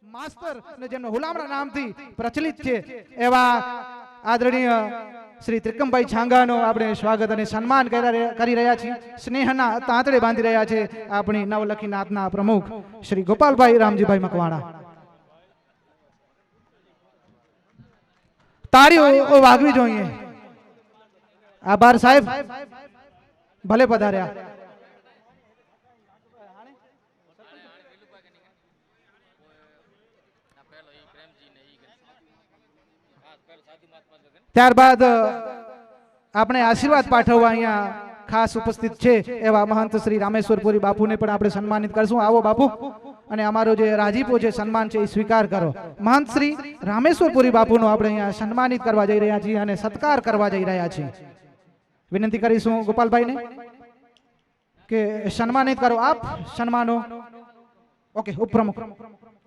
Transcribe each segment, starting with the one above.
માસ્તર અને જેમનો હુલામણા નામથી પ્રચલિત છે એવા આદરણીય શ્રી ત્રિકમભાઈ છાંગાનો આપણે સ્વાગત અને સન્માન કરી રહ્યા છીએ. સ્નેહના તાંતડે બાંધી રહ્યા છે આપણી નવલખીનાથના પ્રમુખ શ્રી ગોપાલભાઈ રામજીભાઈ મકવાણા. તાળીઓ વાગવી જોઈએ. આભાર સાહેબ, ભલે પધાર્યા. ત્યારબાદ આપણે આશીર્વાદ પાઠવવા અહીંયા ખાસ ઉપસ્થિત છે એવા મહંત શ્રી રામેશ્વરપુરી બાપુને પણ આપણે સન્માનિત કરશું. આવો બાપુ, અને અમારો જે રાજીપો છે, સન્માન છે, એ સ્વીકાર કરો. મહંત શ્રી રામેશ્વરપુરી બાપુનો આપણે અહીંયા સન્માનિત કરવા જઈ રહ્યા છીએ અને સત્કાર કરવા જઈ રહ્યા છીએ. વિનંતી કરીશું ગોપાલભાઈને કે સન્માનિત કરો. આપ સન્માનો. ઓકે, ઉપપ્રમુખ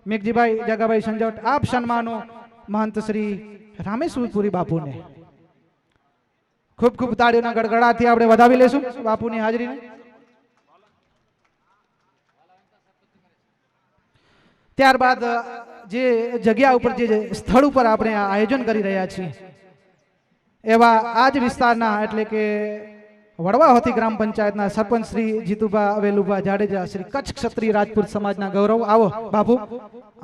મેઘજીભાઈ જગાભાઈ સંજોટ, આપ સન્માનો મહંત શ્રી રામેશ્વરપુરી બાપુને. ખૂબ ખૂબ તાળીઓના ગડગડાટથી આપણે વધાવી લેશું બાપુની હાજરીને. ત્યારબાદ જે જગ્યા ઉપર, જે સ્થળ ઉપર આપણે આયોજન કરી રહ્યા છીએ એવા આ જ વિસ્તારના એટલે કે વડવાહોથી ગ્રામ પંચાયતના સરપંચ શ્રી જીતુભા વેલુભા જાડેજા, શ્રી કચ્છ ક્ષત્રિય રાજપૂત સમાજના ગૌરવ. આવો બાપુ,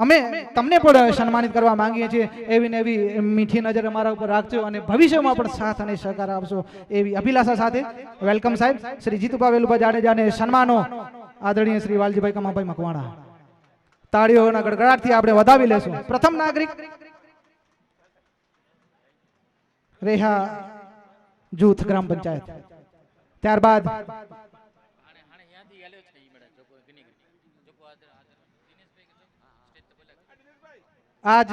અમે તમને પણ સન્માનિત કરવા માંગીએ છીએ. એવી ને એવી મીઠી નજર અમારા ઉપર રાખજો અને ભવિષ્યમાં પણ સાથ અને સહકાર આપશો એવી અભિલાષા સાથે વેલકમ સાહેબ શ્રી જીતુભા વેલુભા જાડેજાને સન્માનો આદરણીય શ્રી વાલજીભાઈ કમાભાઈ મકવાણા. તાળીઓના ગડગડાટથી આપણે વધાવી લેશું. પ્રથમ નાગરિક રેહા જૂથ ગ્રામ પંચાયત. ત્યારબાદ આજ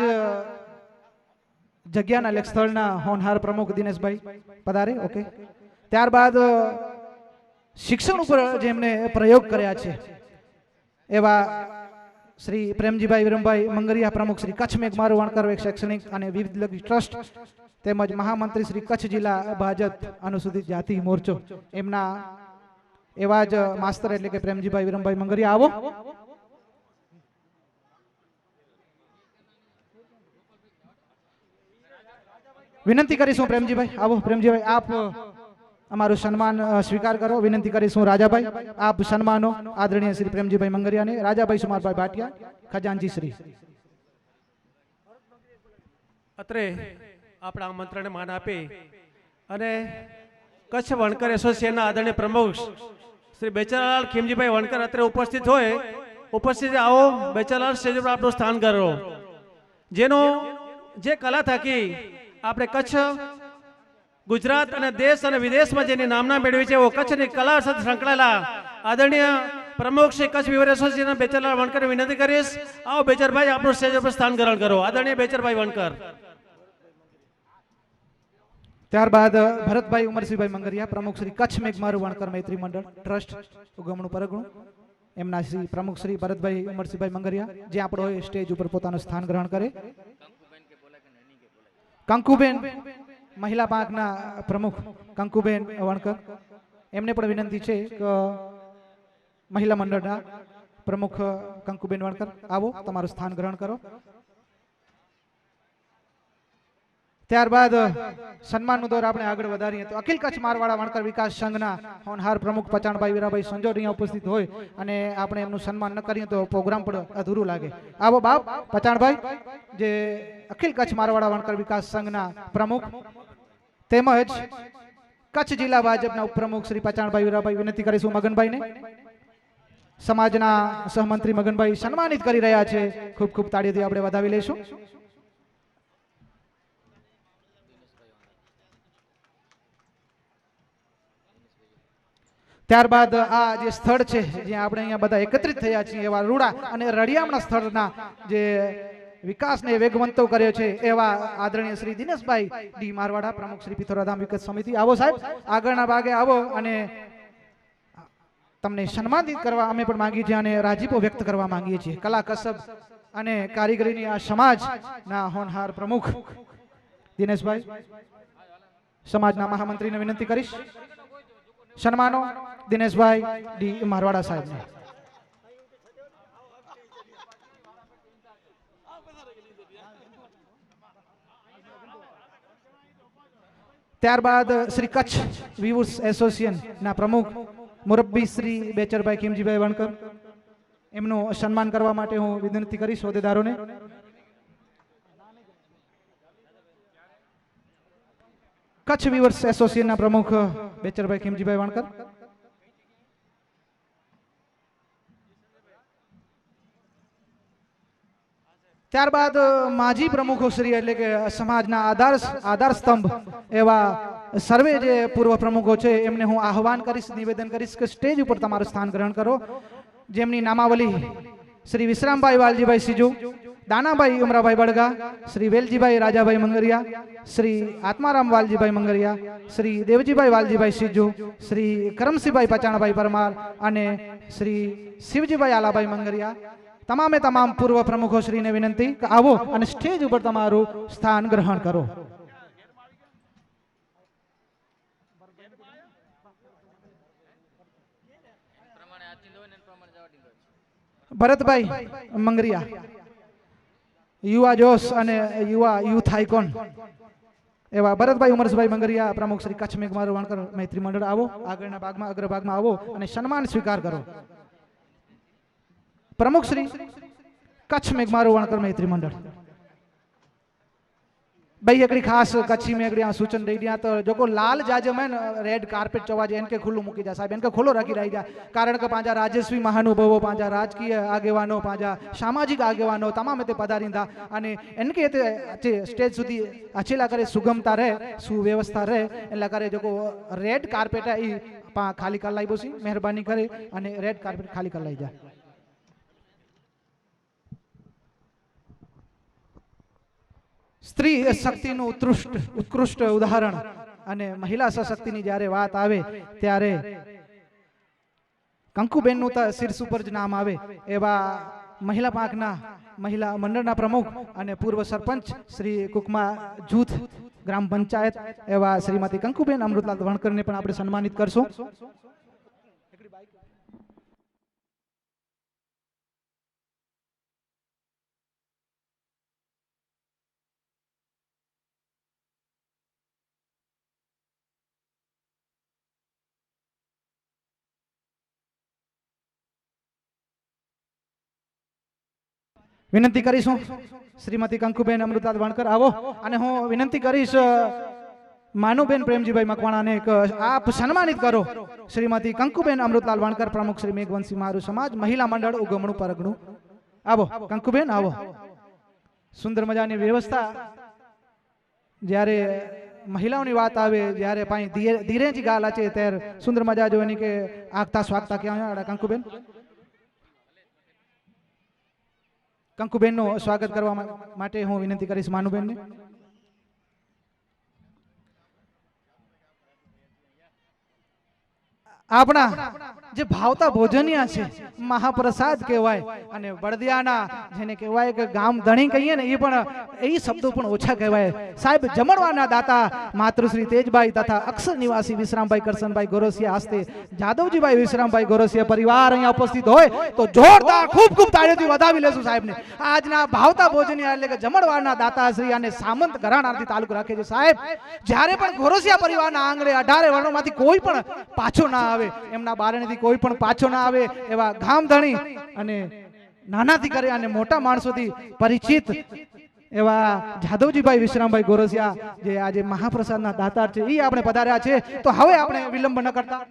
જગ્યાના લેખ સ્થળના હોનહાર પ્રમુખ દિનેશભાઈ પધારે. ઓકે. ત્યારબાદ શિક્ષણ ઉપર જેમને પ્રયોગ કર્યા છે એવા શ્રી પ્રેમજીભાઈ વિરમભાઈ મંગરિયા, પ્રમુખ શ્રી કચ્છ મેઘમારું વણકર શૈક્ષણિક અને વિવિધ ટ્રસ્ટ તેમજ મહામંત્રી શ્રી કચ્છ જિલ્લા ભાજપ અનુસૂચિત જાતિ મોરચો, એમના એવા જ માસ્તર એટલે કે પ્રેમજીભાઈ વિરમભાઈ મંગરિયા. આવો. વિનંતી કરીશું પ્રેમજીભાઈ, આવો પ્રેમજીભાઈ, આપ અમારું સન્માન સ્વીકાર કરો. વિનંતી કરીશું રાજાભાઈ, આપ સન્માનો આદરણીય શ્રી પ્રેમજીભાઈ મંગરિયાને. રાજાભાઈ સુમારભાઈ ભાટિયા, ખજાનજી શ્રી. અત્રે આપણા આમંત્રણને માન આપી અને કચ્છ વણકર એસોસિએશનના આદરણીય પ્રમુખ શ્રી બેચરલાલ ખીમજીભાઈ વણકર અત્રે ઉપસ્થિત હોય. ઉપસ્થિત આવો બેચરલાલ, સ્ટેજ પર આપણું સ્થાન કરો. જેનો જે કલા થકી આપણે કચ્છ, ગુજરાત અને દેશ અને વિદેશમાં જેની નામના મેળવી છે એવો કચ્છની કલા સાથે સંકળાયેલા આદરણીય પ્રમુખ શ્રી કચ્છ વિવર એસોસિએશન બેચરલાલ વણકર વિનંતી કરીશ. આવો બેચરભાઈ, આપણું સ્ટેજ પર સ્થાન ગ્રહણ કરો. આદરણીય બેચરભાઈ વણકર. ત્યારબાદ ભરતભાઈ ઉમરસિંહભાઈ મંગરિયા, પ્રમુખ શ્રી કચ્છ મેઘમારું વણકર મૈત્રી મંડળ ટ્રસ્ટ ઉગમણું પરગણું, એમના શ્રી પ્રમુખ શ્રી ભરતભાઈ ઉમરસિંહભાઈ મંગરિયા જે આપણો સ્ટેજ ઉપર પોતાનું સ્થાન ગ્રહણ કરે. કંકુબેન મહિલા પાંખના પ્રમુખ કંકુબેન વણકર, એમને પણ વિનંતી છે કે મહિલા મંડળના પ્રમુખ કંકુબેન વણકર, આવો તમારું સ્થાન ગ્રહણ કરો. ત્યારબાદ સન્માનનો દોર આપણે આગળ વધારીએ તો અખિલ કચ્છ મારવાડા વણકર વિકાસ સંઘના હોનહાર પ્રમુખ પચાણભાઈ વીરાભાઈ સંજોટ અહીંયા ઉપસ્થિત હોય અને આપણે એમનું સન્માન ન કરીએ તો પ્રોગ્રામ પણ અધૂરું લાગે. આવો બાપ પચાણભાઈ, જે અખિલ કચ્છ મારવાડા વણકર વિકાસ સંઘના પ્રમુખ તેમજ કચ્છ જિલ્લા ભાજપના ઉપપ્રમુખ શ્રી પચાણભાઈ વીરાભાઈ. વિનંતી કરીશું મગનભાઈને, સમાજના સહમંત્રી મગનભાઈ સન્માનિત કરી રહ્યા છે. ખૂબ ખૂબ તાળીઓથી આપણે વધાવી લઈશું. ત્યારબાદ આ જે સ્થળ છે જ્યાં આપણે અહીંયા બધા એકત્રિત થયા છીએ એવા રૂડા અને રળિયામણા સ્થળના જે વિકાસને વેગવંતો કર્યો છે એવા આદરણીય શ્રી દિનેશભાઈ ડી મારવાડા, પ્રમુખ શ્રી પિથોરાધામ વિકાસ સમિતિ. આવો સાહેબ, આગળના ભાગે આવો અને તમને સન્માનિત કરવા અમે પણ માંગીએ છીએ અને રાજીપો વ્યક્ત કરવા માંગીએ છીએ. કલા કસબ અને કારીગરીની આ સમાજના હોનહાર પ્રમુખ દિનેશભાઈ, સમાજના મહામંત્રીને વિનંતી કરીશ સન્માનો દિનેશભાઈ ડી મારવાડા સાહેબને. ત્યારબાદ શ્રી કચ્છ વિવુર્સ એસોસિએશન ના પ્રમુખ મુરબ્બી શ્રી બેચરભાઈ ખીમજીભાઈ વણકર, એમનું સન્માન કરવા માટે હું વિનંતી કરીશ હોદ્દેદારોને. કચ્છ વિવર્સ એસોસિએશનના પ્રમુખ બેચરભાઈ ખીમજીભાઈ વણકર. ત્યારબાદ માજી પ્રમુખો શ્રી એટલે કે સમાજના આધાર સ્તંભ એવા સર્વે જે પૂર્વ પ્રમુખો છે એમને હું આહવાન કરીશ, નિવેદન કરીશ કે સ્ટેજ ઉપર તમારું સ્થાન ગ્રહણ કરો. જેમની નામાવલી શ્રી વિશ્રામભાઈ વાલજીભાઈ સીજુ, દાનાભાઈ ઉમરાભાઈ બળગા, શ્રી વેલજીભાઈ રાજાભાઈ મંગરિયા, શ્રી આત્મારામ વાલજીભાઈ મંગરિયા, શ્રી દેવજીભાઈ વાલજીભાઈ સીજુ, શ્રી કરમસિંહભાઈ પચાણભાઈ પરમાર અને શ્રી શિવજીભાઈ આલાભાઈ મંગરિયા, તમામે તમામ પૂર્વ પ્રમુખો શ્રીને વિનંતી કે આવો અને સ્ટેજ ઉપર તમારું સ્થાન ગ્રહણ કરો. ભરતભાઈ મંગરિયા, યુવા જોશ અને યુવા યુથ આઇકોન એવા ભરતભાઈ ઉમરસભાઈ મંગરિયા, પ્રમુખ શ્રી કચ્છ મેઘમારું વણકર મૈત્રી મંડળ, આવો આગળના ભાગમાં અગ્રભાગમાં આવો અને સન્માન સ્વીકાર કરો. પ્રમુખ શ્રી કચ્છ મેઘમારું વણકર મૈત્રી મંडल भाई एकड़ी खास कच्छी में एकड़ी सूचन दई दिया तो जो को लाल जाजम है न रेड कार्पेट चवाजे इनके खुल्लू मूकी जा साहब, इनके खुल्लो रखी रही जा, कारण के पांजा राजस्वी महानुभावो, पांजा राजकीय आगेवानो, पांजा सामाजिक आगेवानो तमाम ते पधारींदा अने इनके ते स्टेज सुधी अचेला करे सुगमता रहे, सुव्यवस्था रहे एला करे जो को रेड कार्पेट है ई खाली कर लाई बोसी, मेहरबानी करे अने रेड कार्पेट खाली कर लाई जा. स्त्री शक्तिનું ઉત્કૃષ્ટ ઉદાહરણ અને મહિલા સશક્તિની જ્યારે વાત આવે ત્યારે કંકુબેનનું તો શીર્ષ ઉપર જ નામ આવે એવા મહિલા પાંખના મહિલા મંડળના પ્રમુખ અને પૂર્વ સરપંચ શ્રી કુકમા જૂથ ગ્રામ પંચાયત એવા શ્રીમતી કંકુબેન અમૃતલાલ વણકરને પણ આપણે સન્માનિત કરશું. विनंती करीशू श्रीमती कंकुबेन अमृतलाल वणकर आवो अने हूँ विनंती करीश मानुबेन प्रेमजीभाई मकवाणा ने आप सन्मानित करो श्रीमती कंकुबेन अमृतलाल वणकर प्रमुख श्री मेघवंशी मारू समाज महिला मंडल उगमणु परगणु. आवो कंकुबेन आवो. सुंदर मजानी व्यवस्था ज्यारे महिलाओं बात आवे ज्यारे पाई धीरे जी गाल आचे त्यारे सुंदर मजा जो के आगता स्वागता क्या कंकुबेन कंकुबेन नो स्वागत करवा माटे हूँ विनंती करीश मानुबेन ने. આપણા જે ભાવતા ભોજનિયા છે મહાપ્રસાદ કહેવાય અને બળદિયાના જેને કહેવાય કે ગામ ધણી કહીએ ને એ પણ એ શબ્દો પણ ઓછા કહેવાય. સાહેબ જમણવાના દાતા માતૃશ્રી તેજભાઈ તથા અક્ષર નિવાસી વિશ્રામભાઈ કરશનભાઈ ગોરસિયા હસ્તે જાદવજીભાઈ વિશ્રામભાઈ ગોરસિયા પરિવાર અહીંયા ઉપસ્થિત હોય તો જોરદાર ખૂબ ખૂબ તાળીઓથી વધાવી લેશું સાહેબને. આજના ભાવતા ભોજનિયા એટલે કે જમણવાના દાતાશ્રી અને સામંત ઘરાણાથી તાલુકો રાખે છે સાહેબ. જ્યારે પણ ગોરસિયા પરિવારના આંગણે 18 વર્ણોમાંથી કોઈ પણ પાછો ના આવે, એમના બારણેથી કોઈ પણ પાછો ના આવે એવા ગામધણી અને નાનાથી કરે અને મોટા માણસોથી પરિચિત એવા જાદવજીભાઈ વિશ્રામભાઈ ગોરસિયા જે આજે મહાપ્રસાદના દાતાર છે એ આપણે પધાર્યા છે. તો હવે આપણે વિલંબ ન કરતા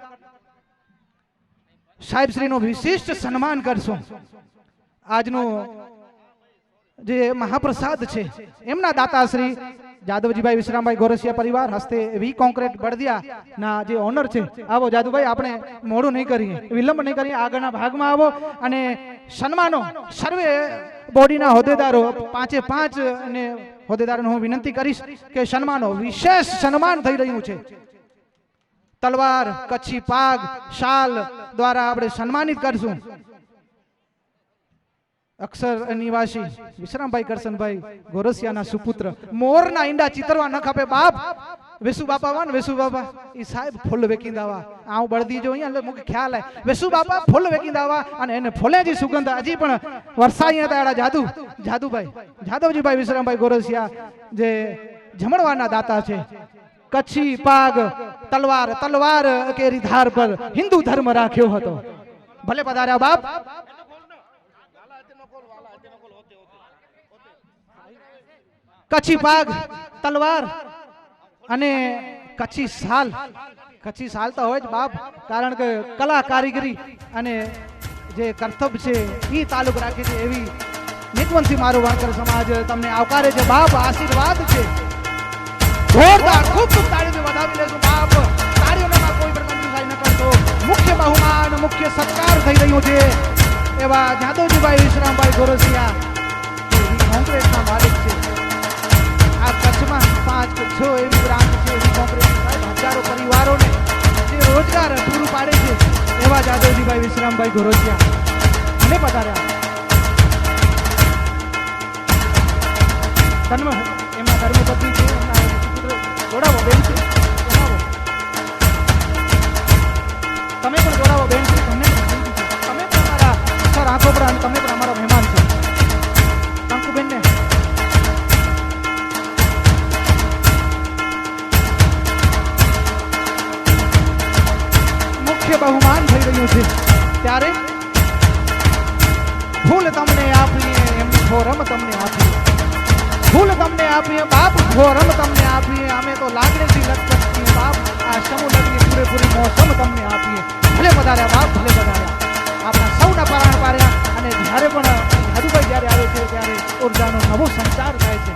સાહેબશ્રીનું વિશિષ્ટ સન્માન કરશું. આજનું જે મહાપ્રસાદ છે એમના દાતાશ્રી જાદવજીભાઈ વિશ્રામભાઈ ગોરસિયા પરિવાર હસ્તે વી કોન્ક્રીટ બળદિયા ના જે ઓનર છે. આવો જાદુભાઈ, આપણે મોડું નહીં કરીએ, વિલંબ નહીં કરીએ, આગળના ભાગમાં આવો અને સન્માનો સર્વે બોડીના હોદ્દેદારો 5 અને હોદ્દેદારોને હું વિનંતી કરીશ કે સન્માનો વિશેષ સન્માન થઈ રહ્યું છે. તલવાર, કચ્છી પાગ, શાલ દ્વારા આપણે સન્માનિત કરશું. अक्षर निवासी विश्रामभाई करशनभाई गोरसिया सुपुत्र मोर ना ईंडा चितरवा न खपे बाप, વેસુ બાપા વાન વેસુ બાપા ઈ સાહેબ ફૂલ વેકીંદાવા આઉં બળદી જો અહીંયા મુકે ખ્યાલ આય વેસુ બાપા ફૂલ વેકીંદાવા અને એને ફૂલેજી સુગંધ હજી પણ વરસાઈ હતા જાદુ જાદવજીભાઈ વિશ્રામભાઈ ગોરસિયા જે જમણવાના દાતા છે કચ્છી પાગ તલવાર તલવાર કેરી ધાર પર હિન્દુ ધર્મ રાખ્યો હતો ભલે પધાર્યા બાપ કચ્છી પાગ તલવાર અને કચ્છી સાલ તો હોય જ બાપ કારણ કે કલા કારીગરી અને જે કર્તવ્ય છે એ તાલુક રાખે છે એવી નિકવંશી મારો વણકર સમાજ તમને આવકારે છે બાપ આશીર્વાદ છે જોરદાર ખૂબ ખૂબ તાળીથી વધાવી લેશું બાપ તાળીઓમાં કોઈ પણ કંજૂસાઈ ન કરતો મુખ્ય બહુમાન મુખ્ય સત્કાર થઈ રહ્યો છે એવા જાદવજીભાઈ વિશ્રામભાઈ ગોરસિયા કોંગ્રેસના માલિક છે આ કચ્છમાં 5 કે 6 એવી બ્રાન્ચ છે એવી કોંગ્રેસ હજારો પરિવારોને જે રોજગાર પૂરું પાડે છે એવા જાદવજીભાઈ વિશ્રામભાઈ ગોરસિયા અને પધાર્યા એમના ધર્મપત્ની છે એમના જોડાવો બેન છે તમે પણ જોડાવો બેન છે તમે પણ અમારા સર આંખો પર અને તમે પણ અમારા મહેમાન છો કંકુબેન ને મુખ્ય બહુમાન થઈ રહ્યું છે ત્યારે ફૂલ તમને આપીએ એમની ફોરમ તમને આપીએ ફૂલ તમને આપીએ બાપ ફોરમ તમને આપીએ અમે તો લાગણીથી લટકીએ બાપ આ સમૂહ લગની પૂરેપૂરી મોસમ તમને આપીએ ભલે પધાર્યા બાપ ભલે પધાર્યા આપણા સૌના પરાણ પાર્યા અને જ્યારે પણ જાદુભાઈ જ્યારે આવે છે ત્યારે ઉર્જાનો નવો સંચાર થાય છે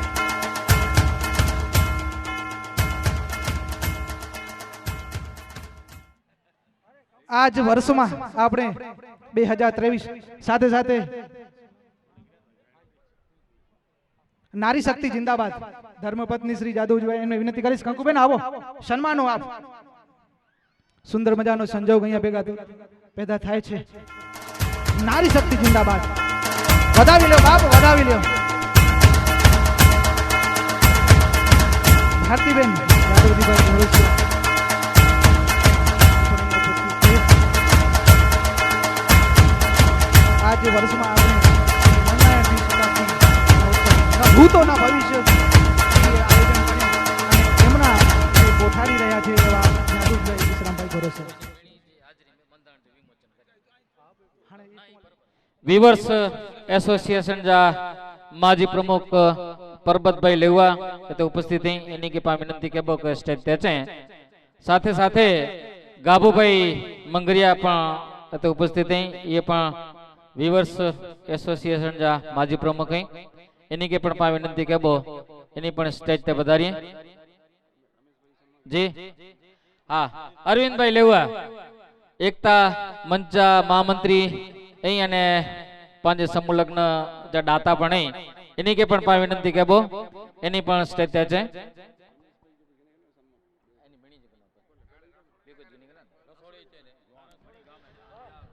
આજ વર્ષમાં આપણે 2023 સાથે સાથે નારી શક્તિ જિંદાબાદ ધર્મપત્ની શ્રી જાદવજીભાઈ એમને વિનંતી કરીશ કંકુબેન આવો સન્માનો આપ સુંદર મજાનો સંજોગ અહીંયા પેદા થાય છે નારી શક્તિ જિંદાબાદ વધાવી લ્યો બાપ વધાવી લ્યો ભારતીબેન જાદવજીભાઈ ગોરસિયા आज वर्ष में आपने ભૂતોના ભવિષ્ય આયોજન કરી અને એમના કોઠારી રહ્યા છે એવા જાદવજીભાઈ વિશ્રામભાઈ ગોરસિયા वीवर्स एसोसिएशन जा माजी प्रमुख परबत भाई लेवा ते उपस्थित हैं इन्हीं के पा विनंती के बोक स्टेज तेचे साथे साथे गाबू भाई मंगरिया पण ते उपस्थित हैं ये पण वीवर्स एसोसिएशन जा माजी प्रमुख हैं इन्हीं के पण पा विनंती के बो इन्हीं पण स्टेज ते पधारिए जी हाँ अरविंद भाई लेवा एकता मंचा महामंत्री અહીં અને પાંચ સમૂહ લગ્ન જે દાતા પણ એની કે પણ વિનંતી કે બો એની પણ સ્ટેજ છે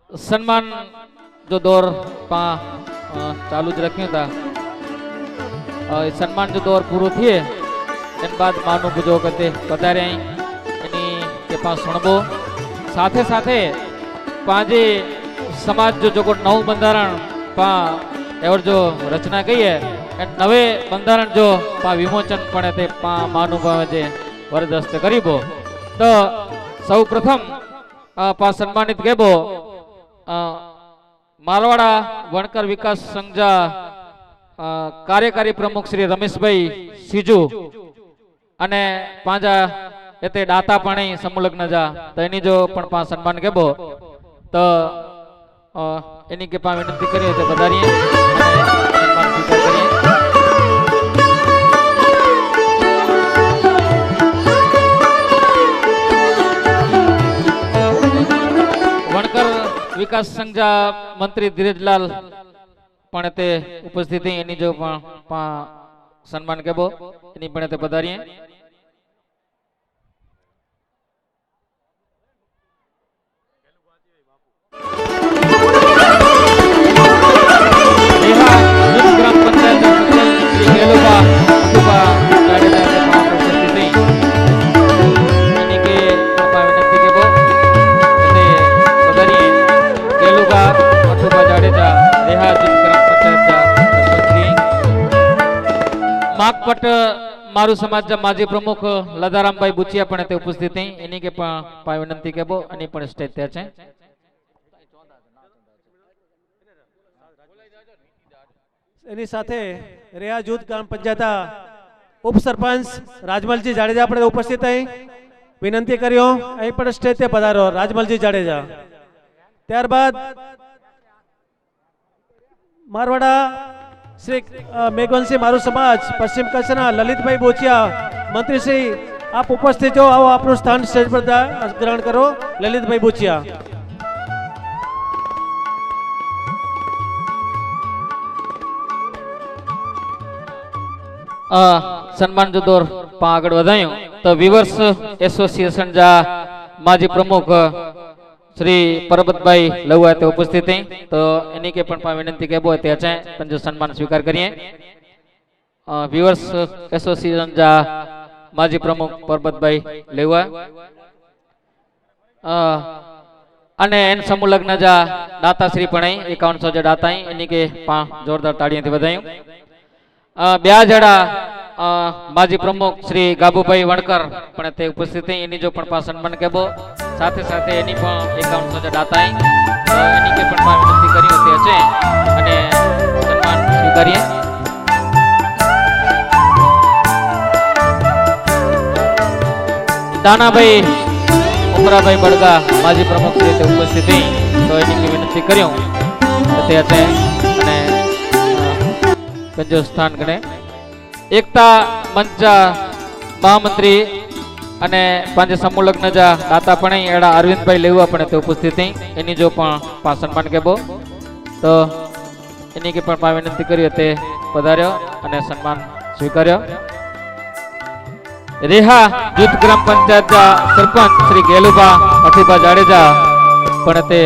સન્માન जो दौर पा चालू ज रख्यो था सम्मान जो दौर पूरो थिए एन बाद मानु बुझो कते पधारे एनी के पास सुनबो साथे साथे पांजे समाज जो नव बंधारण पा एवर जो रचना कही है नवे बंधारण जो पा विमोचन पड़े ते पा महानुभाव जे वरदस्त करीबो तो सौ प्रथम पा सम्मानित केबो मारवाड़ा वणकर विकास संघ कार्यकारी प्रमुख श्री रमेश भाई सीजू अने पांजा एते दाता पण समूह लग्न जा तो एनी जो पण पा सम्मान केबो तो इन्हीं के पा विनंती करिए तो पधारिए सम्मान स्वीकार करिए वणकर विकास संघ मंत्री धीरजलाल पण ते उपस्थित हैं इन्हीं जो पा सम्मान केबो इन्हीं पण ते पधारिए ग्राम पंचायत માકપટ મારું સમાજ માજી પ્રમુખ લદારામભાઈ બુચિયા પણ તે ઉપસ્થિત થઈ એની કે પણ વિનંતી કે બો એની પણ સ્ટેજ ત્યાં છે. એની સાથે રેયા જૂથ ગ્રામ પંચાયત ઉપસરપંચ રાજમલજી જાડેજા આપણે ઉપસ્થિત થઈ વિનંતી કર્યો અહીં પણ સ્ટેજ તે પધારો રાજમલજી જાડેજા. ત્યારબાદ મારવાડા શ્રી મેઘવંશી મારું સમાજ પશ્ચિમ કચ્છના લલિતભાઈ બોચિયા મંત્રી શ્રી આપ ઉપસ્થિત છો. આવો આપનું સ્થાન સ્ટેજ પર ગ્રહણ કરો. લલિતભાઈ બોચિયા. સન્માન જો દોર પણ આગળ વધાયું તો વિવર્સ એસોસિએશન જા માજી પ્રમુખ શ્રી પરબતભાઈ લવા તે ઉપસ્થિત થઈ તો એની કે પણ વિનંતી કે બોય તે છે पंहिंजो સન્માન સ્વીકાર કરીએ. વિવર્સ એસોસિએશન જા માજી પ્રમુખ પરબતભાઈ લેવા અને એન સમૂહ લગ્ન જા દાતાશ્રી પણ 5100 જે દાતા એની કે જોરદાર તાળીઓથી વધાયું. ब्या जड़ा माजी प्रमुख श्री गाबूभाई वणकर पण ते उपस्थित एनी जो पण सन्मान केबो साथे साथे एनी पण 5100 जे दाता एनी के पण विनंती करी होती है अने सन्मान स्वीकारिए. दानाभाई उमराभाई बड़गा माजी प्रमुख श्री ते उपस्थित तो एनी की विनंती कर्यो ते है अने पंजो स्थान गणे. एकता मंच महामंत्री अने पंज समूह लग्न जा दाता पण एड़ा अरविंद भाई लेवा पण ते उपस्थित एनी जो पण सन्मान केबो तो एनी के पण विनंती करी ते पधार्यो अने सन्मान स्वीकार्यो. रेहा जूथ ग्राम पंचायत जा सरपंच श्री गेलुबा अठीबा जाडेजा पण ते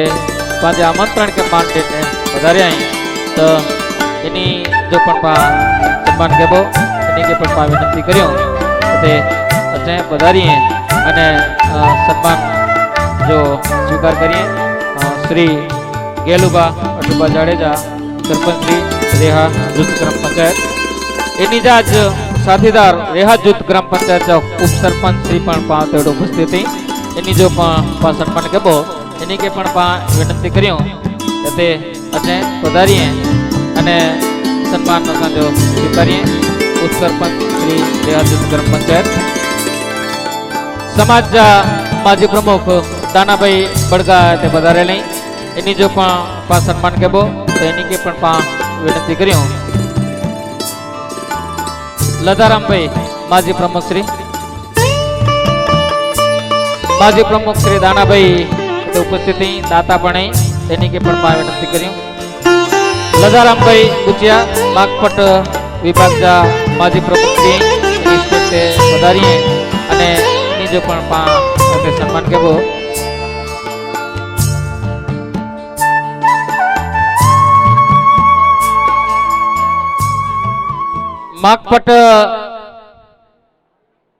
पांजे आमंत्रण के मान देने पधार्या तो एनी जो पण सन्मान केबो एनी के पण विनंती कर्यो ते अजय पधारीए अने सन्मान जो स्वीकार करिए. श्री गेलुबा अठुबा जाडेजा सरपंच श्री रेहा जूथ ग्राम पंचायत एनी जाज साथीदार रेहा जूथ ग्राम पंचायत उप सरपंच श्री पण तेवढो उपस्थित एनी जो पण सन्मान केबो एनी के पण विनंती कर्यो ते अजय पधारीए अने सन्मान जो स्वीकारिए. उप सरपंच श्री रेहा जूथ ग्राम पंचायत समाज माजी प्रमुख दानाभाई बड़गा ते पधारेली एनी जो पण सन्मान केबो तो एनी के पण विनंती कर्यो. लदारामभाई माजी प्रमुख श्री दानाभाई ते उपस्थित दाता पण एनी के पण विनंती कर्यो. लदारामभाई बुचिया माकपट विभाग जा माजी प्रमुख श्री स्टेज पधारीए अने एनी जो पण सन्मान केबो. माकपट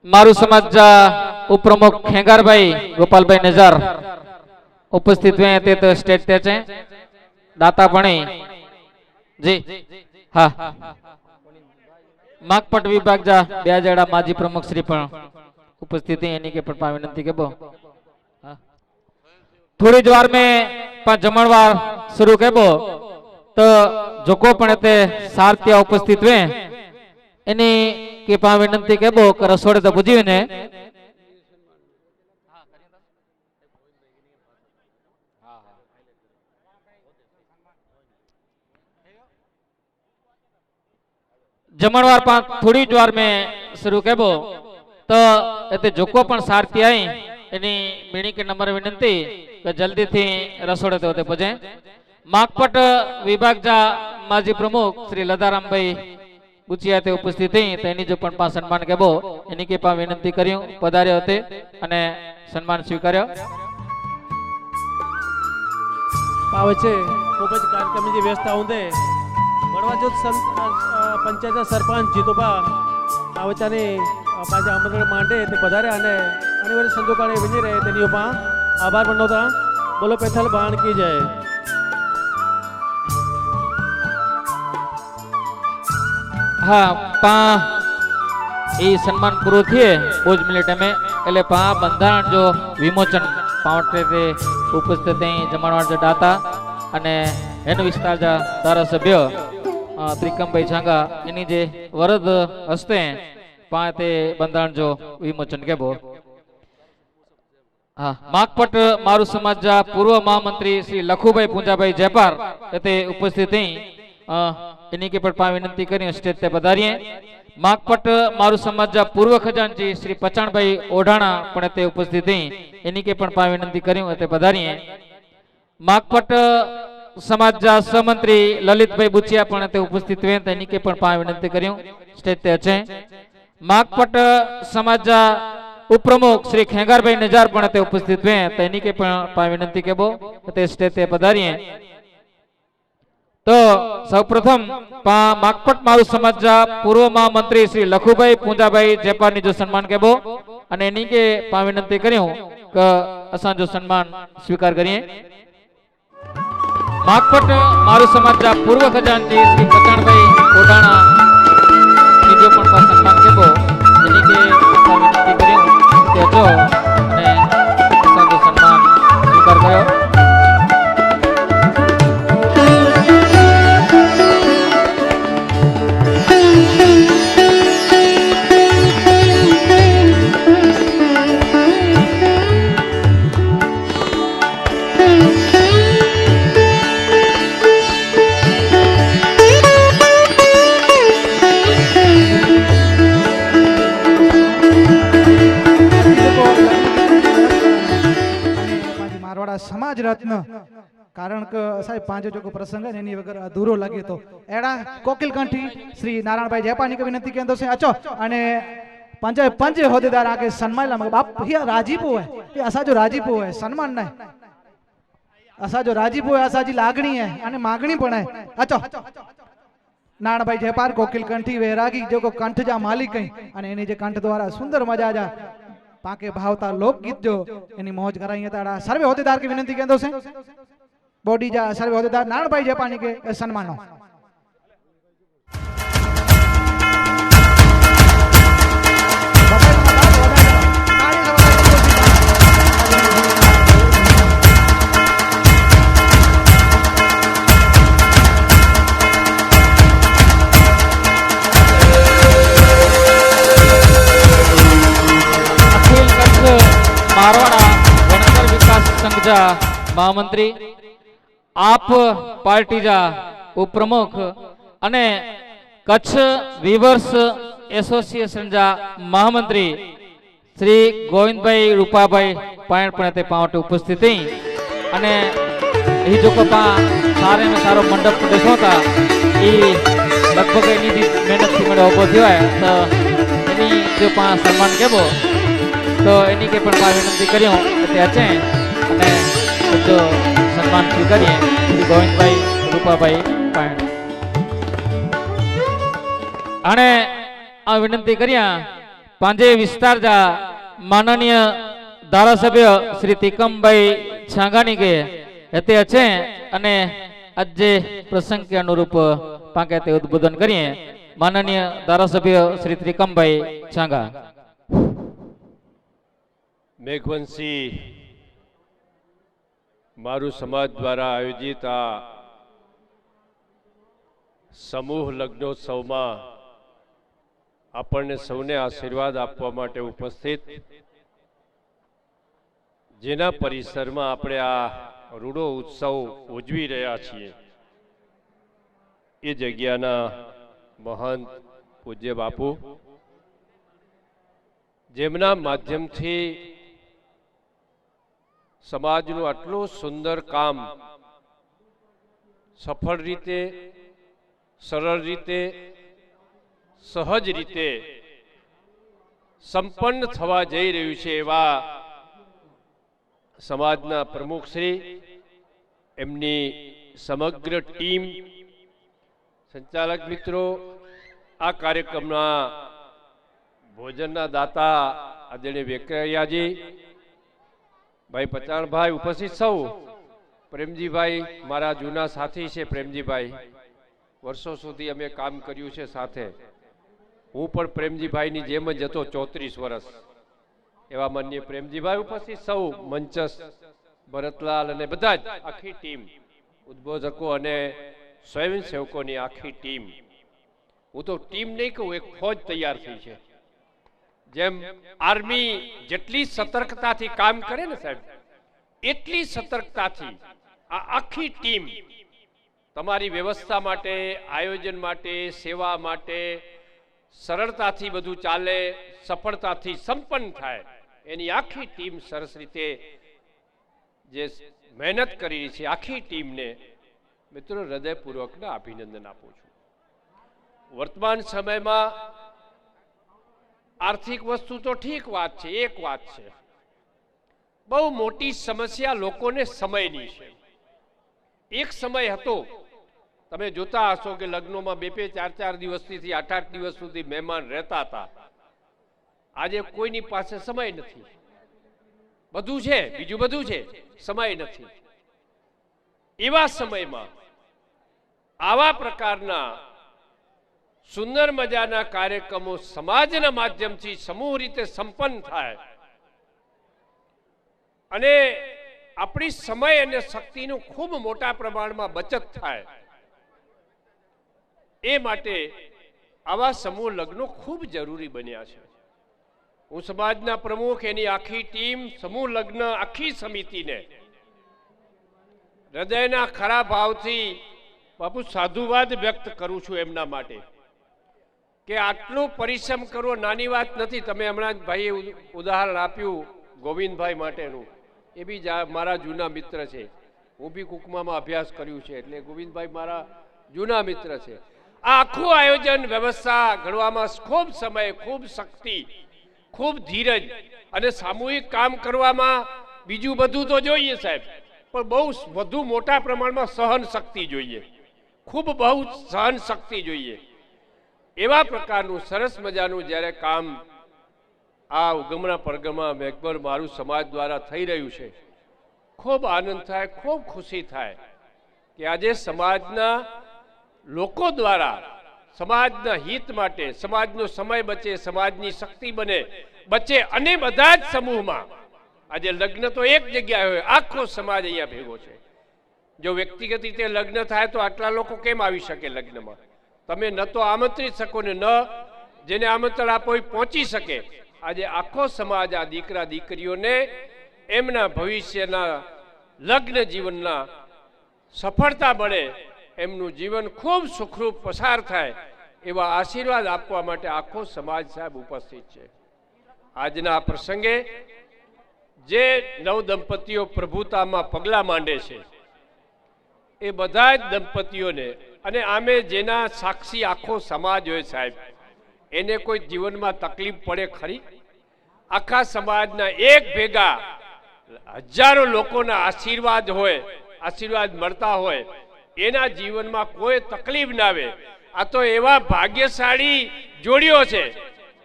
मारू समाज जा उपप्रमुख खेंगारभाई गोपालभाई नजार उपस्थित हुए ते तो स्टेज ते छे दाता पण जी हाँ माकपट विभाग जा ब्या जड़ा माजी प्रमुख श्री पण उपस्थित एनी के पण विनंती के बो थोड़ी ज्वार में जमणवार शुरू के बो तो जोको पण ते सारथिया उपस्थित हुए एनी के विनंती के बो रसोड़े तो बुझी ने जमणवार थोड़ी ज्वार में शुरू केबो तो एते जोको पण सारथी आई एनी मीणी के नंबर विनंती के जल्दी थी रसोड़े तो होते पहुंचे. माकपट विभाग जा माजी प्रमुख श्री लदारामभाई बुचिया ते उपस्थित थी तो एनी जो पण सन्मान केबो एनी के विनंती कर्यो पधार्यो होते अने सन्मान स्वीकार्यो. આવે છે ખૂબ જ કાર્યક્રમની જે વ્યવસ્થા ਹੁੰਦੇ વડવા જૂથ પંચાયત સરપંચ જીતુભા આવચાને પાછા આમંત્રણ માંડે તે પધારે અને અનિવાર્ય સંજોગોને વિની રહે તેની ઉપા આભાર મનોતા બોલો પેથલ બાણ કી જય. हाँ એ સન્માન પૂરું થયે બોજ મિનિટ અમે એટલે પા બંધારણ જો વિમોચન પાવટે તે ઉપસ્થિત અહીં જમાણવાર જો દાતા અને એનો વિસ્તાર જા ધારાસભ્ય ત્રિકમભાઈ છાંગા એની જે વરદ હસ્તે પા તે બંધારણ જો વિમોચન કેબો હા માગપટ મારું સમાજ જા પૂર્વ મહામંત્રી શ્રી લખુભાઈ પૂંજાભાઈ જેપાર તે ઉપસ્થિત અહીં એની કે પણ પા વિનંતી કરી સ્ટેજ તે પધારીએ માગપટ મારું સમાજ જા પૂર્વ ખજાનચી શ્રી પચાણભાઈ ઓઢાણા પણ તે ઉપસ્થિત અહીં એની કે પણ પા વિનંતી કર્યું તે પધારીએ માગપટ સમાજ જા સહમંત્રી લલિતભાઈ બુચિયા પણ તે ઉપસ્થિત હોય તેની કે પણ પા વિનંતી કર્યું સ્ટેજ તે છે માગપટ સમાજ જા ઉપપ્રમુખ શ્રી ખેંગારભાઈ નજાર પણ તે ઉપસ્થિત હોય તેની કે પણ પા વિનંતી કેબો તે સ્ટેજ તે પધારીએ તો સૌપ્રથમ માગપટ મારું સમાજ જા પૂર્વ મહામંત્રી શ્રી લખુભાઈ પૂંજાભાઈ જેપારની જો સન્માન કેબો અને એની કે પા વિનંતી કર્યું કે અસાં જો સન્માન સ્વીકાર કરીએ માગપટ મારું સમાજ જા પૂર્વ ખજાનચી શ્રી પચાણભાઈ ઓઢાણા ની જો પણ પા સન્માન કેબો એની કે પા વિનંતી કર્યું કે જો અને અસાં જો સન્માન સ્વીકાર કર્યો સમાજ રત્ન કારણ કે સાહેબ પાંચ જો પ્રસંગ है એની વગર અધૂરો લાગે તો એડા કોકિલ કંઠી શ્રી નારાયણભાઈ જેપાની કે વિનંતી કેंदो से अचो અને पंच होदेदार आके सन्मान ला बाप ये राजीपो है ये असा जो राजीपो है सन्मान नहीं असा जो राजीपो है असा जी लागणी है અને मागणी पण है अचो नारायणभाई जेपार कोकिल कंठी वैरागी जो को कंठ जा मालिक है અને એની જે કંઠ દ્વારા સુંદર મજા જા पाके भावता लोकगीत जो एनी मौज कराई ताड़ा सर्वे होदेदार की विनंती केंदो से बॉडी जा सर्वे होदेदार नारायणभाई जेपानी के सन्मानो मारवाड़ा वनकर विकास संघ जा महामंत्री आप पार्टी जा उपप्रमुख अने कच्छ वीवर्स एसोसिएशन जा महामंत्री श्री गोविंदभाई रूपाभाई पायण पण ते पावटे उपस्थित थी अने ही जो कपा सारे में सारो मंडप देशो था ई लगभग एनी मेहनत थी मेरे उभो थयो है तो एनी जो पा सन्मान केबो तो एनी के पण पा विनंती कर्यो ते अचे अने जो सन्मान स्वीकारीए श्री गोविंदभाई रूपाभाई पायण अने आ विनंती कर्या पांजे विस्तार जा माननीय धारासभ्य श्री तिकमभाई छांगानी के एते अचे अने आज प्रसंग के अनुरूप पाके ते उद्बोधन करिए माननीय धारासभ्य श्री त्रिकमभाई छांगा मेघवंशी मारू समाज द्वारा आयोजित आ समूह लग्नोत्सव में आपने सौने आशीर्वाद आपवा माटे उपस्थित जेना परिसर में आपणे आ रूडो उत्सव उजवी रह्या छीए ए जग्याना महंत पूज्य बापू जेमना माध्यम थी समाजनु आटलू सुंदर काम सफल रीते सरल रीते सहज रीते संपन्न थवा जई रह्यु छे एवा समाजना प्रमुख श्री एमनी समग्र टीम संचालक मित्रों आ कार्यक्रमना भोजनना दाता आदरणीय वेकरियाजी भाई पचाण भाई उपस्थित सौ प्रेमजी भाई मारा जूना साथी है प्रेमजी भाई वर्षों सुधी अमे काम कर्यु छे साथे હું પણ પ્રેમજીભાઈની જેમ જ હતો 34 વર્ષ. એવા માનનીય પ્રેમજીભાઈ ઉપસ્થિત, સૌ મંચસ, ભરતલાલ અને બધા જ આખી ટીમ, ઉદ્બોધકો અને સ્વયંસેવકોની આખી ટીમ. હું તો ટીમ નહીં કહું, એક ફોજ તૈયાર થઈ છે. જેમ આર્મી જેટલી સતર્કતાથી કામ કરે ને સાહેબ, એટલી સતર્કતાથી આ આખી ટીમ તમારી વ્યવસ્થા માટે, આયોજન માટે, સેવા માટે સરળતાથી બધું ચાલે, સફળતાથી સંપન્ન થાય, એની આખી ટીમ સરસ રીતે જે મહેનત કરી રહી છે, આખી ટીમને મિત્રો હૃદયપૂર્વકના અભિનંદન આપું છું. વર્તમાન સમયમાં આર્થિક વસ્તુ તો ઠીક વાત છે, એક વાત છે, બહુ મોટી સમસ્યા લોકોને સમયની છે. એક સમય હતો, તમે જોતા હશો કે લગ્નોમાં 2-4 દિવસથી 8 દિવસ સુધી મહેમાન રહેતા હતા. આજે કોઈની પાસે સમય નથી. બધું છે, બીજું બધું છે, સમય નથી. એવા સમયમાં આવા પ્રકારના સુંદર મજાના કાર્યક્રમો સમાજના માધ્યમથી સમૂહ રીતે સંપન્ન થાય અને આપણી સમય અને શક્તિનું ખૂબ મોટા પ્રમાણમાં બચત થાય, એ માટે આવા સમૂહ લગ્નો ખૂબ જરૂરી બન્યા છે. હું સમાજના પ્રમુખ, એની આખી ટીમ, સમૂહ લગ્ન આખી સમિતિને હૃદયના ખરા ભાવથી બાપુ સાધુવાદ વ્યક્ત કરું છું એમના માટે કે આટલું પરિશ્રમ કરવો નાની વાત નથી. તમે હમણાં ભાઈએ ઉદાહરણ આપ્યું ગોવિંદભાઈ માટેનું, એ બી મારા જૂના મિત્ર છે. હું બી કુકમામાં અભ્યાસ કર્યું છે, એટલે ગોવિંદભાઈ મારા જૂના મિત્ર છે. આ આખું આયોજન વ્યવસ્થા ઘડવામાં ખૂબ સમય, ખૂબ શક્તિ, ખૂબ ધીરજ અને સામૂહિક કામ કરવામાં બીજું બધું તો જોઈએ સાહેબ, પણ બહુ વધુ મોટા પ્રમાણમાં સહન શક્તિ જોઈએ, ખૂબ બહુ સહન શક્તિ જોઈએ. એવા પ્રકારનું સરસ મજાનું જ્યારે કામ આ ઉગમણા પરગમાં મેઘબર મારું સમાજ દ્વારા થઈ રહ્યું છે, ખૂબ આનંદ થાય, ખૂબ ખુશી થાય કે આજે સમાજના લોકો દ્વારા સમાજના હિત માટે, સમાજનો સમય બચે, સમાજની શક્તિ બચે અને બધા જ સમૂહમાં આજે લગ્ન તો એક જગ્યાએ હોય, આખો સમાજ અહીંયા ભેગો છે. જો વ્યક્તિગત રીતે લગ્ન થાય તો આટલા લોકો કેમ આવી શકે લગ્નમાં? તમે ન તો આમંત્રિત શકો ને ન જેને આમંત્રણ આપો એ પહોંચી શકે. આજે આખો સમાજ આ દીકરા દીકરીઓને એમના ભવિષ્યના લગ્ન જીવનના સફળતા મળે, એમનું જીવન ખૂબ સુખરૂપ પસાર થાય, એવા આશીર્વાદ આપવા માટે આખો સમાજ સાહેબ ઉપસ્થિત છે. આજના આ પ્રસંગે જે નવ દંપતીઓ પ્રભુતામાં પગલાં માંડે છે, એ બધા જ દંપતીઓને અને આમે જેના સાક્ષી આખો સમાજ હોય સાહેબ, એને કોઈ જીવનમાં તકલીફ પડે ખરી? આખા સમાજના એક ભેગા હજારો લોકોના આશીર્વાદ હોય, આશીર્વાદ મળતા હોય, એના જીવનમાં કોઈ તકલીફ ના આવે. આ તો એવા ભાગ્યશાળી જોડીઓ છે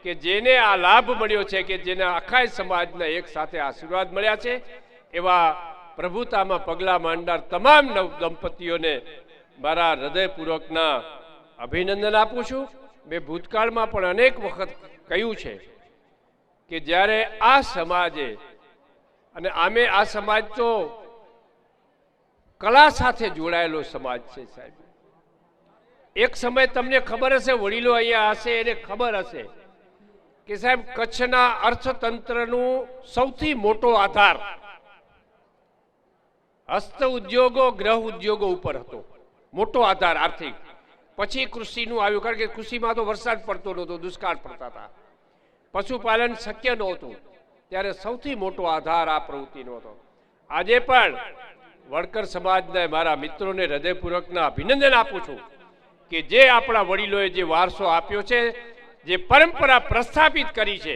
કે જેને આ લાભ મળ્યો છે, કે જેના આખા સમાજના એક સાથે આશીર્વાદ મળ્યા છે. એવા પ્રભુતામાં પગલાં માંડનાર તમામ નવ દંપતીઓને મારા હૃદયપૂર્વકના અભિનંદન આપું છું. મેં ભૂતકાળમાં પણ અનેક વખત કહ્યું છે કે જ્યારે આ સમાજે, અને આમે આ સમાજ તો કલા સાથે જોડાયેલો સમાજ છે સાહેબ. એક સમય તમને ખબર હશે, વડીલો અહીંયા હશે, એને ખબર હશે કે સાહેબ કચ્છના અર્થતંત્રનું સૌથી મોટો આધાર હસ્ત ઉદ્યોગો, ગ્રહ ઉદ્યોગો ઉપર હતો. મોટો આધાર આર્થિક. પછી કૃષિનું આવ્યું, કારણ કે કૃષિમાં તો વરસાદ પડતો નહોતો, દુષ્કાળ પડતા હતા, પશુપાલન શક્ય નહોતું, ત્યારે સૌથી મોટો આધાર આ પ્રવૃત્તિનો હતો. આજે પણ વણકર સમાજના મારા મિત્રોને હૃદયપૂર્વકના અભિનંદન આપું છું કે જે આપણા વડીલોએ જે વારસો આપ્યો છે, જે પરંપરા પ્રસ્થાપિત કરી છે,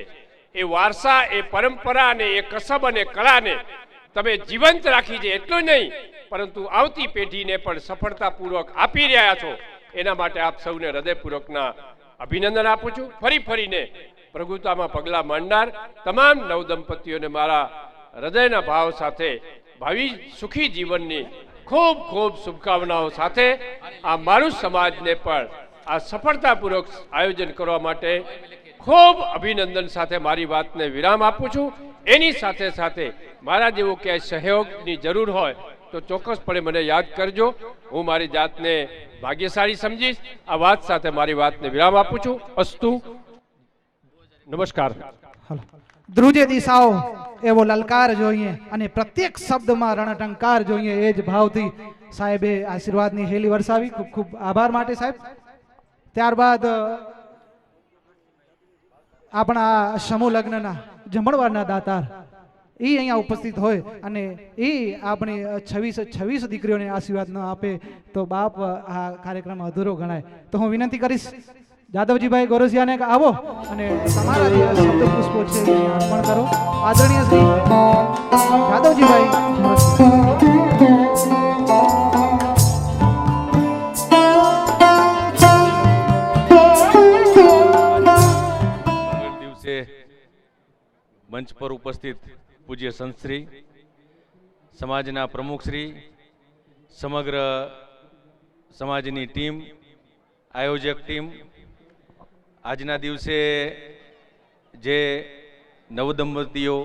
એ વારસા, એ પરંપરા અને એ કસબ અને કળાને તમે જીવંત રાખી છે. એટલું નહીં, પરંતુ આવતી પેઢીને પણ સફળતાપૂર્વક આપી રહ્યા છો. એના માટે આપ સૌને હૃદયપૂર્વકના અભિનંદન આપું છું. ફરીને પ્રભુતામાં પગલાં માંડનાર તમામ નવ દંપતીઓને મારા હૃદયના ભાવ સાથે ભાવિ સુખી જીવનની ખૂબ ખૂબ શુભકામનાઓ સાથે આ મારું સમાજને પણ આ સફળતાપૂર્વક આયોજન કરવા માટે ખૂબ અભિનંદન સાથે મારી વાતને વિરામ આપું છું. એની સાથે સાથે મારા જેવો ક્યાંય સહયોગની જરૂર હોય તો ચોક્કસપણે મને યાદ કરજો. હું મારી જાતને ભાગ્યશાળી સમજીશ. આ વાત સાથે મારી વાતને વિરામ આપું છું. અસ્તુ. નમસ્કાર. હાલો. ધ્રુજે દિશાઓ એવો લલકાર જોઈએ અને પ્રત્યેક શબ્દમાં રણટંકાર જોઈએ. એ જ ભાવથી સાહેબે આશીર્વાદની હેલી વરસાવી. ખૂબ ખૂબ આભાર માટે સાહેબ. ત્યારબાદ આપણા સમૂહ લગ્નના જમણવારના દાતાર એ અહીંયા ઉપસ્થિત હોય અને એ આપણી 26 દીકરીઓને આશીર્વાદ ન આપે તો બાપ આ કાર્યક્રમ અધૂરો ગણાય. તો હું વિનંતી કરીશ જાદવજીભાઈ ગોરસિયાને કે આવો અને તમારા જે શબ્દ પુષ્પો છે એ અર્પણ કરો. આદરણીય શ્રી જાદવજીભાઈ દિવસે મંચ પર ઉપસ્થિત પૂજ્ય સંતશ્રી, સમાજના પ્રમુખશ્રી, સમગ્ર સમાજની ટીમ, આયોજક ટીમ, આજના દિવસે જે નવદંપતીઓ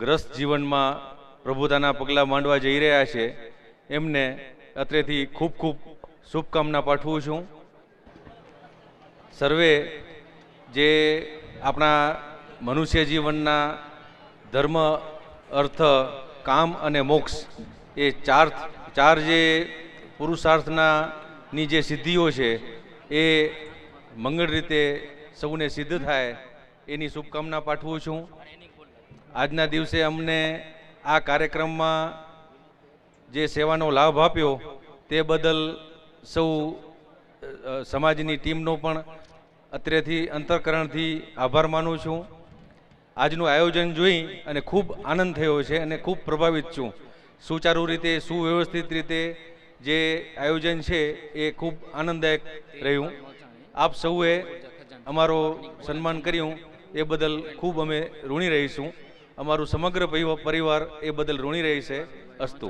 ગ્રસ્ત જીવનમાં પ્રભુતાના પગલાં માંડવા જઈ રહ્યા છે એમને અત્રેથી ખૂબ ખૂબ શુભકામના પાઠવું છું. સર્વે જે આપણા મનુષ્ય જીવનના ધર્મ, અર્થ, કામ અને મોક્ષ એ ચાર જે પુરુષાર્થની જે સિદ્ધિઓ છે એ મંગળ રીતે સૌને સિદ્ધ થાય એની શુભકામના પાઠવું છું. આજના દિવસે અમને આ કાર્યક્રમમાં જે સેવાનો લાભ આપ્યો તે બદલ સૌ સમાજની ટીમનો પણ અત્રેથી અંતઃકરણથી આભાર માનું છું. આજનું આયોજન જોઈ અને ખૂબ આનંદ થયો છે અને ખૂબ પ્રભાવિત છું. સુચારુ રીતે, સુવ્યવસ્થિત રીતે જે આયોજન છે એ ખૂબ આનંદદાયક રહ્યું. આપ સૌએ અમારો સન્માન કર્યું એ બદલ ખૂબ અમે ઋણી રહીશું. અમારું સમગ્ર પરિવાર એ બદલ ઋણી રહેશે. અસ્તુ.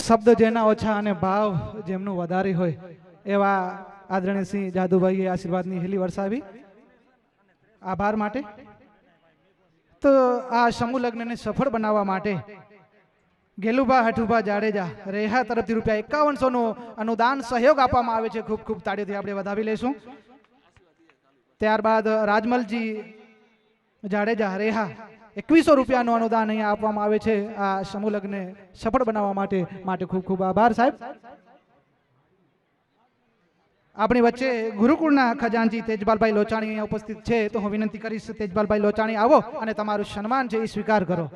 શબ્દ જેના ઓછા અને ભાવ જેમનું વધારે હોય એવા આદરણીય સિંહ જાદુભાઈએ આશીર્વાદની હેલી વરસાવી. આભાર માટે. તો આ સમૂહ લગ્નને સફળ બનાવવા માટે ગેલુભા હઠુભા જાડેજા રેહા તરફથી ₹5100 નું અનુદાન સહયોગ આપવામાં આવે છે. ખૂબ ખૂબ તાળીઓથી આપણે વધાવી લઈશું. ત્યારબાદ રાજમલજી જાડેજા રેહા ₹2100 નું અનુદાન અહીંયા આપવામાં આવે છે આ સમૂહ લગ્નને સફળ બનાવવા માટે ખૂબ ખૂબ આભાર સાહેબ. આપણી વચ્ચે ગુરુકુળના ખજાનચી તેજપાલભાઈ લોચાણી અહીંયા ઉપસ્થિત છે. તો હું વિનંતી કરીશ તેજપાલભાઈ લોચાણી આવો અને તમારું સન્માન છે એ સ્વીકાર કરો.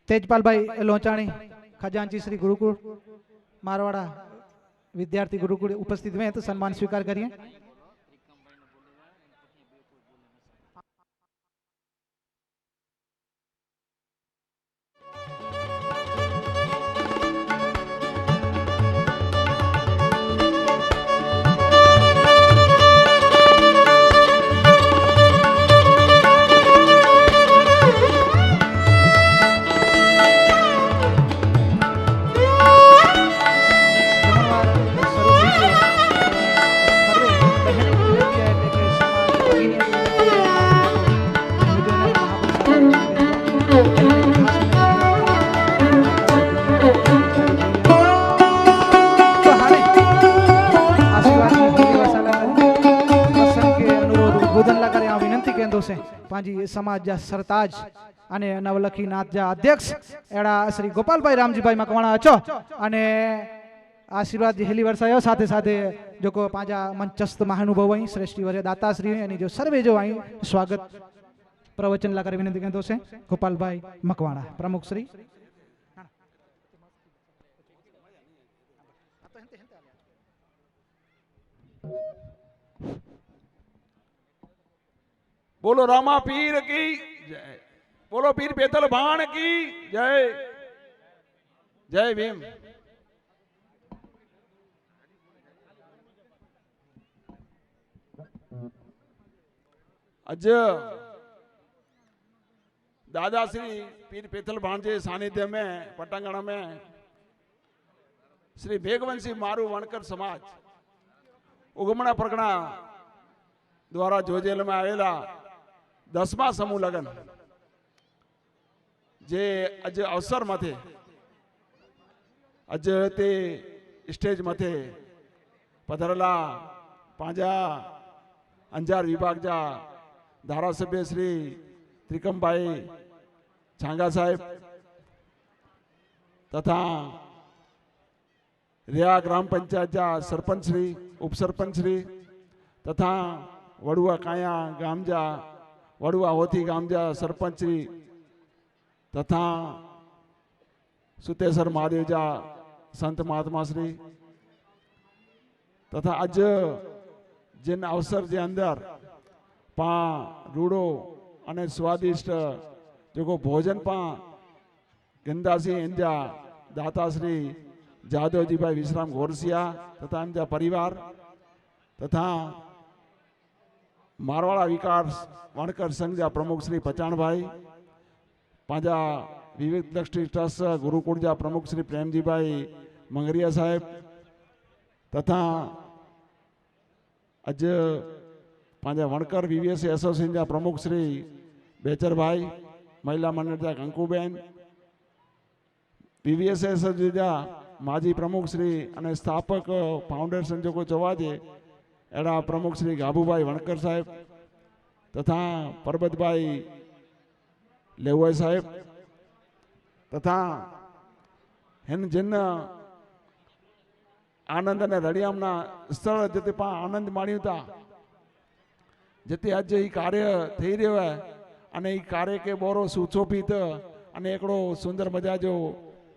તેજપાલભાઈ લોચાણી ખજાનચી શ્રી ગુરુકુળ મારવાડા વિદ્યાર્થી ગુરુકુળ ઉપસ્થિત में तो सम्मान स्वीकार करिए. પાંજી સમાજ જા સરતાજ અને નવલખીનાથ જા અધ્યક્ષ એડા શ્રી ગોપાલભાઈ રામજીભાઈ મકવાણા અચો અને આશીર્વાદ હેલી વરસાયો સાથે સાથે જો કો પાંજા મંચસ્થ મહાનુભાવ અહીં શ્રેષ્ઠી વર્ય દાતાશ્રી એની જો સર્વે જો અહીં સ્વાગત પ્રવચન લા કરી વિનંતી કહેતો છે ગોપાલભાઈ મકવાણા પ્રમુખ શ્રી. बोलो रामा पीर की जय, बोलो पीर बेतल भाण की जय. જય ભીમ. आज दादा श्री पीर पेथल भाणजे सानिध्य में पटांगण में श्री मेघवंशी मारू वणकर समाज उगमणा परगणा द्वारा जोजेल में आवेला 10मा समूह लगन जे आज अवसर मथे आज ते स्टेज मथे पधरेला पांजा अंजार विभाग जा धारासभ्य श्री त्रिकमभाई छांगा साहेब तथा रिया ग्राम पंचायत जा सरपंच श्री उपसरपंच श्री तथा वड़ुआ काया गाम जा वड़ुआ होती गाम जा सरपंच श्री तथा सुतेसर महादेव जा संत महात्मा श्री तथा आज जिन अवसर के अंदर पा रूड़ो अने स्वादिष्ट जो भोजन पा गंदासी इंजा दाताश्री जादवजी भाई विश्राम घोरसिया तथा इंजा परिवार तथा मारवाड़ा विकास वणकर संघ जा प्रमुख श्री पचाण भाई पांजा विवेक दृष्टि ट्रस्ट गुरुकुल जा प्रमुख श्री प्रेमजी भाई मंगरिया साहेब तथा आज पांजा वणकर वीवीएस एसोसिएशन जा प्रमुख श्री बेचर भाई महिला मंडल जा कंकुबेन वीवीएस एसोसिएशन जा माजी प्रमुख श्री अने स्थापक फाउंडेशन जो चवाजे एड़ा प्रमुख श्री गाबूभाई वणकर साहेब तथा परबत भाई लेवाई साहेब तथा हिन जिन आनंद ने रड़ियामना स्थल जते पा आनंद माण्यु था जते आज ई कार्य थई रह्यो है अने ई कार्य के बोरो सुशोभित अने एकड़ो सुंदर मजा जो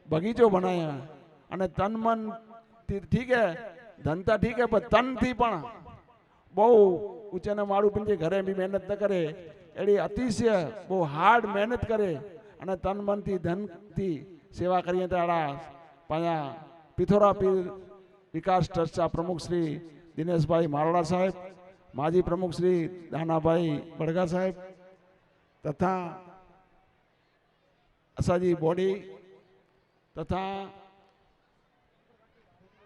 बगीचो बनाया अने तन मन ठीक है धनता ठीक है पर तन थी पण बहु ऊंचे ने मारू पंजे घरे भी मेहनत न करे एड़ी अतिशय बहु हार्ड मेहनत करे अने तन मन थी धन थी सेवा करिए ताड़ा पाया पिथोरा पीर विकास ट्रस्ट प्रमुख श्री दिनेश भाई मारवाड़ा साहेब माजी प्रमुख श्री दाना भाई बड़गा साहेब तथा असाजी बॉडी तथा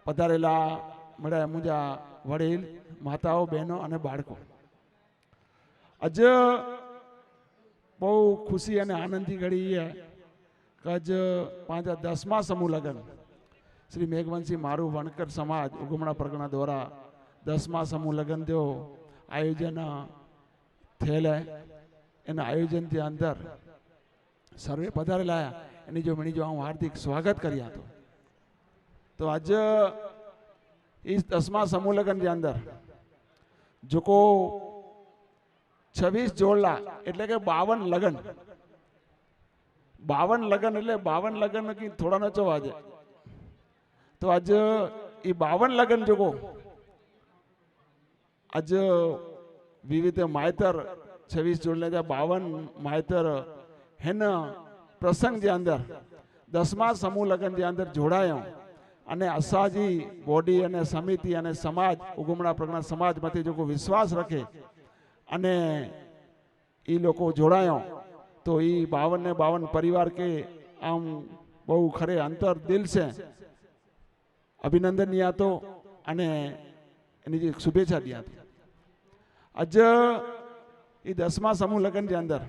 पधारेला मळ्या मुंजा वडील माताओं बहनों अने बाळको आज बहु खुशी अने आनंद की घड़ी है कि आज पांचा 10मा समूह लगन श्री मेघवंशी मारू वणकर समाज उगमणा परगणा द्वारा 10मा समूह लगन जो आयोजन थेल है इन आयोजन के अंदर सर्वे पधारेला एनी जो मणी जो हूँ हार्दिक स्वागत करिया तो आज इस 10मा समूह लगन के अंदर जो को 26 जोड़ला एटले के 52 लगन 52 लगन एटले 52 लगन की थोड़ा न चवाजे तो आज ये 52 लगन जो को आज विविध मायतर 26 जोड़ने जा 52 मायतर है न प्रसंग के अंदर 10मा समूह लगन के अंदर जोड़ाया अने असाजी बॉडी अने समिति अने समाज उगमणा परगणा समाज मथे जो को विश्वास रखे अने ई लोको जोड़ायो तो ई 52 ने 52 परिवार के आम बहु खरे अंतर दिल से अभिनंदनीय तो अने एनी जी शुभेच्छा दिया थी आज ये 10मा समूह लगन के अंदर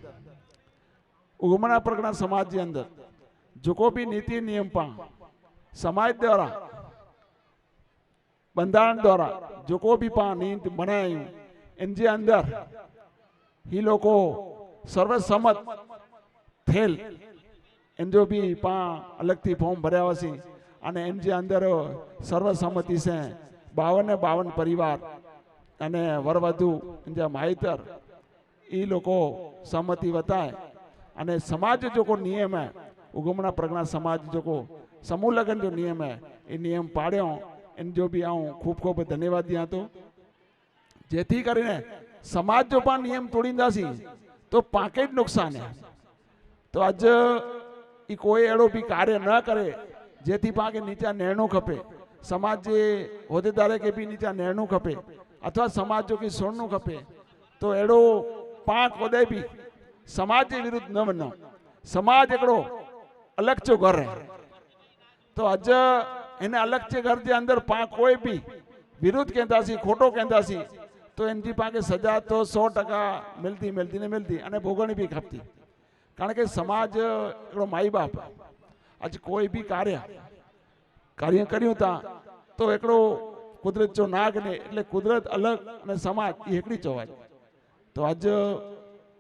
उगमणा परगणा समाज के अंदर जो को भी नीति नियम पा समाज द्वारा बंधारण द्वारा जो को भी पा नीति बनायु इनके अंदर ही लोगों सर्वसम्मत थेल इन जो भी पा अलग थी फॉर्म भरया वसी अने इनके अंदर सर्वसम्मति से 52 परिवार अने वरवधु इनजा माहितर ई लोगों सम्मति बताए अने समाज जो को नियम है उगमणा परगणा समाज जो को समूह लगन जो नियम है ये नियम पाड़ो इन जो भी आऊँ खूब खूब धन्यवाद दिया तो जेथी करीने समाज जो पा नियम तोड़ींदासी तो पाके ज नुकसान है तो आज ई कोई एड़ो भी कार्य न करे જેથી પાકે નીચા નેણું ખપે સમાજ જે હોદ્દેદારે કે બી નીચા નેણું ખપે અથવા સમાજ જો કે સોણનું ખપે તો એડો પાંચ વદે બી समाज के विरुद्ध न बनो समाज एकड़ो अलग चो घर है तो अज इन अलग चे घर के अंदर पा कोई भी विरुद्ध कहता सी खोटो कहता सी तो इनकी पाके सजा तो 100% मिलती मिलती ने मिलती अने भोगवणी भी खपती कारण के समाज एकड़ो माई बाप आज कोई भी कार्य कर्યું ता तो एकड़ो कुदरत जो नाग ने એટલે कुदरत अलग અને समाज ये एकड़ी चोवाय तो आज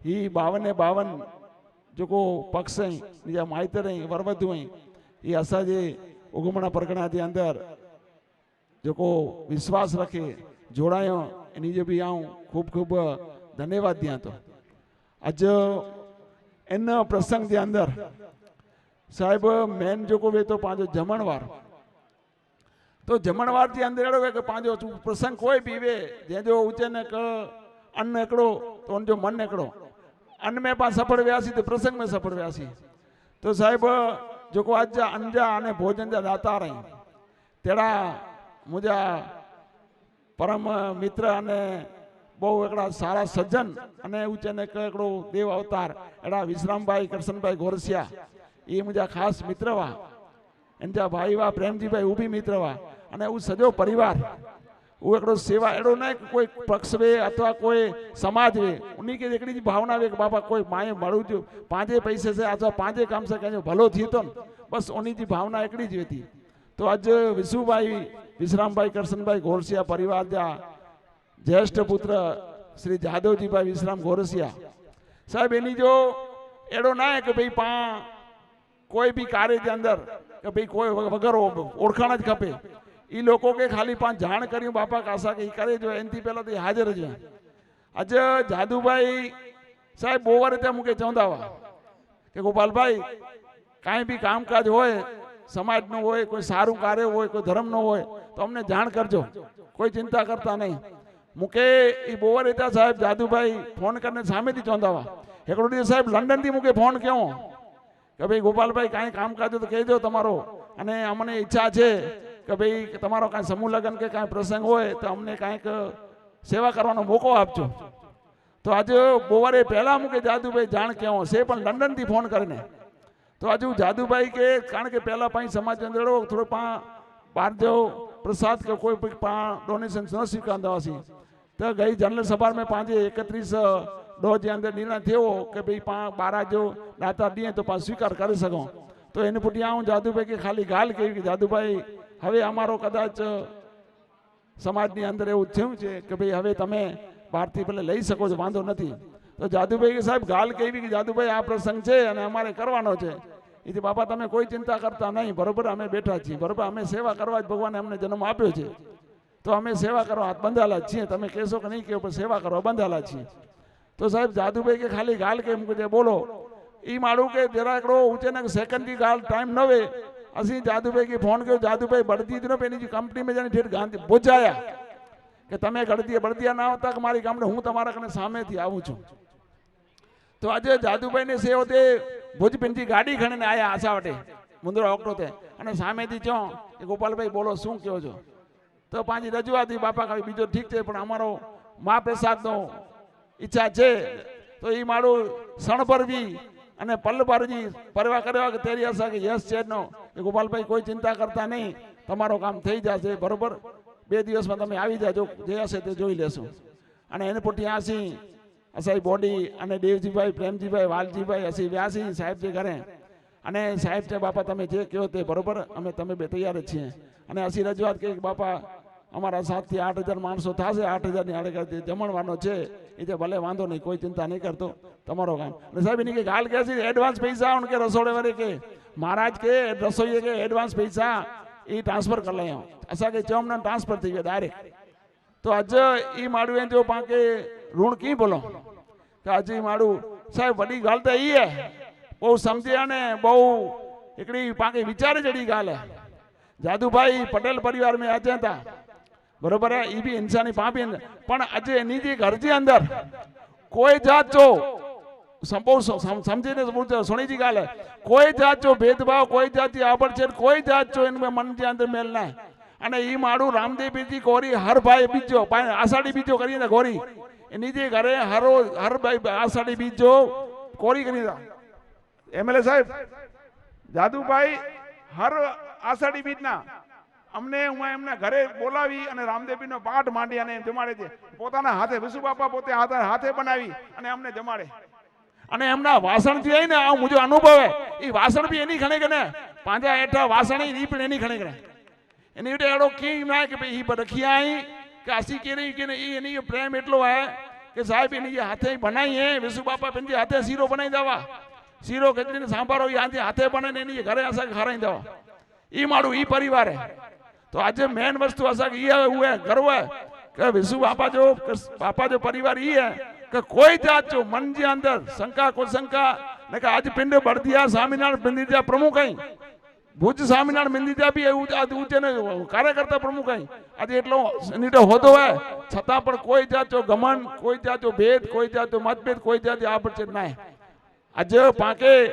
ही 52 जो को पक्ष हैं निजा माइतर हैं वरवधु हैं ये असा जे उगमणा परगणा के अंदर जो को विश्वास रखे जोड़ायो इन्हीं जो भी आऊँ खूब खूब धन्यवाद दिया तो आज इन प्रसंग के अंदर साहेब मेन जो को वे तो पांचो जमणवार तो जमणवार के अंदर एड़ो के पांचो प्रसंग कोई भी वे जे जो ऊंचे ने क अन्न एकड़ो तो उन जो मन एकड़ो अन्न में पास सफल व्यासी तो प्रसंग में सफल व्यासी तो साहेब जो को आज अंजा अने भोजन जा दाता रही तेरा मुझा परम मित्र अने बहु एकड़ा सारा सज्जन अने ऊंचे ने एकड़ो देव अवतार एड़ा विश्राम भाई कृष्ण भाई गोरसिया ये मुझा खास मित्र वा इनजा भाई वा प्रेमजी भाई वो भी मित्र वा अने वो सजो परिवार वो एकड़ो सेवा एड़ो ना कोई पक्ष वे अथवा कोई समाज वे उन्हीं के एकड़ी जी भावना वे कि बाबा कोई माए मळू जो पांचे पैसे से अथवा पांचे काम से कहीं भलो थी तो बस उन्हीं जी भावना एकड़ी जी थी तो आज विशु भाई विश्राम भाई कृष्ण भाई घोरसिया परिवार जा ज्येष्ठ पुत्र श्री जादव जी भाई विश्राम घोरसिया साहब एनी जो एड़ो ना है कि भाई पा कोई भी कार्य के अंदर कि भाई कोई वगर ओळखाण ज खपे ई लोगों के खाली पांच जाण करियो बापा कासा के करे जो एनती पहला तो हाजिर जो अज जादू भाई साहब बोवर रीते मुके चवंदा हुआ कि गोपाल भाई काई भी कामकाज होए समाज नो होए कोई सारू कार्य होए कोई धर्म नो होए तो हमने जाण करजो कोई चिंता करता नहीं मुके ई बोवर रीते साहब जादू भाई फोन करने सामे थी चवंदा हुआ एकड़ो दी साहब लंडन थी मुके फोन क्यों कि भाई गोपाल भाई काई कामकाज हो तो कहेजो तमारो अने अमने इच्छा छे कि भाई तमारो काई समूह लगन के काई प्रसंग होए तो हमने काई सेवा करवानो मौको आपजो तो आज बोवरे पहला मुके जादू भाई जाण क्यों से पण लंडन थी फोन करने तो आज जादू भाई के कारण के पहला पाई समाज अंदर थोड़ो पा बार जो प्रसाद के कोई पा डोनेशन न स्वीकारंदा हुआसी तो गई जनरल सभा में 31 डोज के अंदर निर्णय थयो कि भाई पा 12 जो दाता दिए तो पा स्वीकार कर सको तो इन पुटिया हूँ जादू भाई के खाली गाल कही कि जादू भाई हवे अमारो कदाच समाज अंदर एवं थयुं छे कि भाई हवे तमे भारती भले लई सको छो वांधो नथी तो जादू भाई के साहब गाल कही कि जादू भाई आ प्रसंग छे अने अमारे करवानो छे इति बापा तमे कोई चिंता करता नहीं बरोबर अमे बैठा छीए बरोबर अमे सेवा करवा भगवाने अमने जन्म आप्यो छे तो अमे सेवा करवा हाथ बंधाला छीए तमे कहेशो कि नहीं कहो पर सेवा करवा बंधाला छीए तो साहब जादू भाई के खाली गाल के मुझे बोलो ई माड़ू के जरा एकड़ो ऊंचे ने सेकंड की गाल टाइम न वे असी जादू भाई की फोन किया जादू भाई बढ़ती थी पेनी कंपनी में जाने ठेठ गांधी बुझाया कि तमे गढ़ती बढ़तिया ना होता कि मारी कंपनी हूँ तमारा कने सामे थी आऊँ छूं तो आज जादू भाई ने से होते भुज पिंजी गाड़ी खणे आया आशा वटे मुंदरा ऑक्टो थे अने सामे थी चो कि गोपाल भाई बोलो शू कहो छो तो पांची रजूआत थी बापा का बीजो ठीक है पण अमारो महाप्रसाद नो इच्छा है तो ये मारू सणभर भी अने पल भर जी परवा करवा के तेरी आशा के यश है नो गोपाल भाई कोई चिंता करता नहीं तमारो काम थई जाशे बरोबर 2 दिवस में तमे आवी जाजो जे हशे ते जोई लेशो अने एने पुटी आसी असाई बॉडी अने देवजी भाई प्रेमजी भाई वालजी भाई असी व्यासी साहेब जे घरे अने साहेब जे बापा तमे जे कहो ते बरोबर अमे तमे बे तैयार छीए अने असी रजूआत के बापा अमारा 7 થી 8,000 माणसों थाशे 8,000 ની आड़े करते जमणवानो छे इते भले वांधो नहीं कोई चिंता नहीं करतो तमारो काम ने साहब इनके गाल कैसी एडवांस पैसा उनके रसोड़े वाले के महाराज के रसोई के एडवांस पैसा ई ट्रांसफर कर लयो असा के चोमना ट्रांसफर थी गयो डायरेक्ट तो आज ई माड़ू जो पाके ऋण की बोलो कि आज ई माड़ू साहब वडी गाल तो ई है बहु समझिया ने बहु एकड़ी पाके विचारे जड़ी गाल है जादू भाई पटेल परिवार में अचे था बरोबर है ये भी इंसानी पापी पण अजे निजी घर जे अंदर कोई जात जो સમજીને સુણીજી ગાલે કોઈ જાત જો ભેદભાવ કોઈ જાતિ આબડછેડ કોઈ જાત જો એનું મન જે અંદર મેલ ના અને ઈ માડું રામદેવ બીજી ગોરી હર ભાઈ બીજો આષાઢી બીજો કરીને ગોરી એની જે ઘરે હર ભાઈ આષાઢી બીજો કોરી કરી એમએલએ સાહેબ જાદુભાઈ હર આષાઢી બીજના અમને હું એમને ઘરે બોલાવી અને રામદેવનો પાઠ માંડી અને જમાડે છે પોતાના હાથે વિસુ બાપા પોતે હાથે બનાવી અને અમને જમાડે અને એમના વાસણ જે ને આ મુજો અનુભવ એ વાસણ બી એની ખણે કે પાંજા હેઠા વાસણ ઈ પણ એની ખણે કે એની એટલે એડો કી ના કે ભાઈ ઈ રખી આઈ કે આસી કે નહીં કે એની પ્રેમ એટલો હે કે સાહેબ એની જે હાથે બનાવી હે વિસુ બાપા પેનજી હાથે શીરો બનાવી દેવા શીરો કેટલીને સાંભારો ઈ હાથે બનાવીને એની ઘરે આસા ખરાઈ દેવા ઈ માડું ઈ પરિવાર હે તો આજે મેન વસ્તુ असा ये हुए गर्व है कि विशु बापा जो परिवार ये है कि कोई जात जो मन जे अंदर शंका को शंका ने कि आज पिंड बड़दिया स्वामीनारायण बिंदीजा प्रमुख है भुज स्वामीनारायण बिंदीजा भी ऊंचे ने कार्यकर्ता प्रमुख है आज એટલો નીટો હોતો है છતાં પણ કોઈ જાત જો ગમન કોઈ જાત જો ભેદ કોઈ જાત જો મતભેદ કોઈ જાત આ પર ના આજે પાકે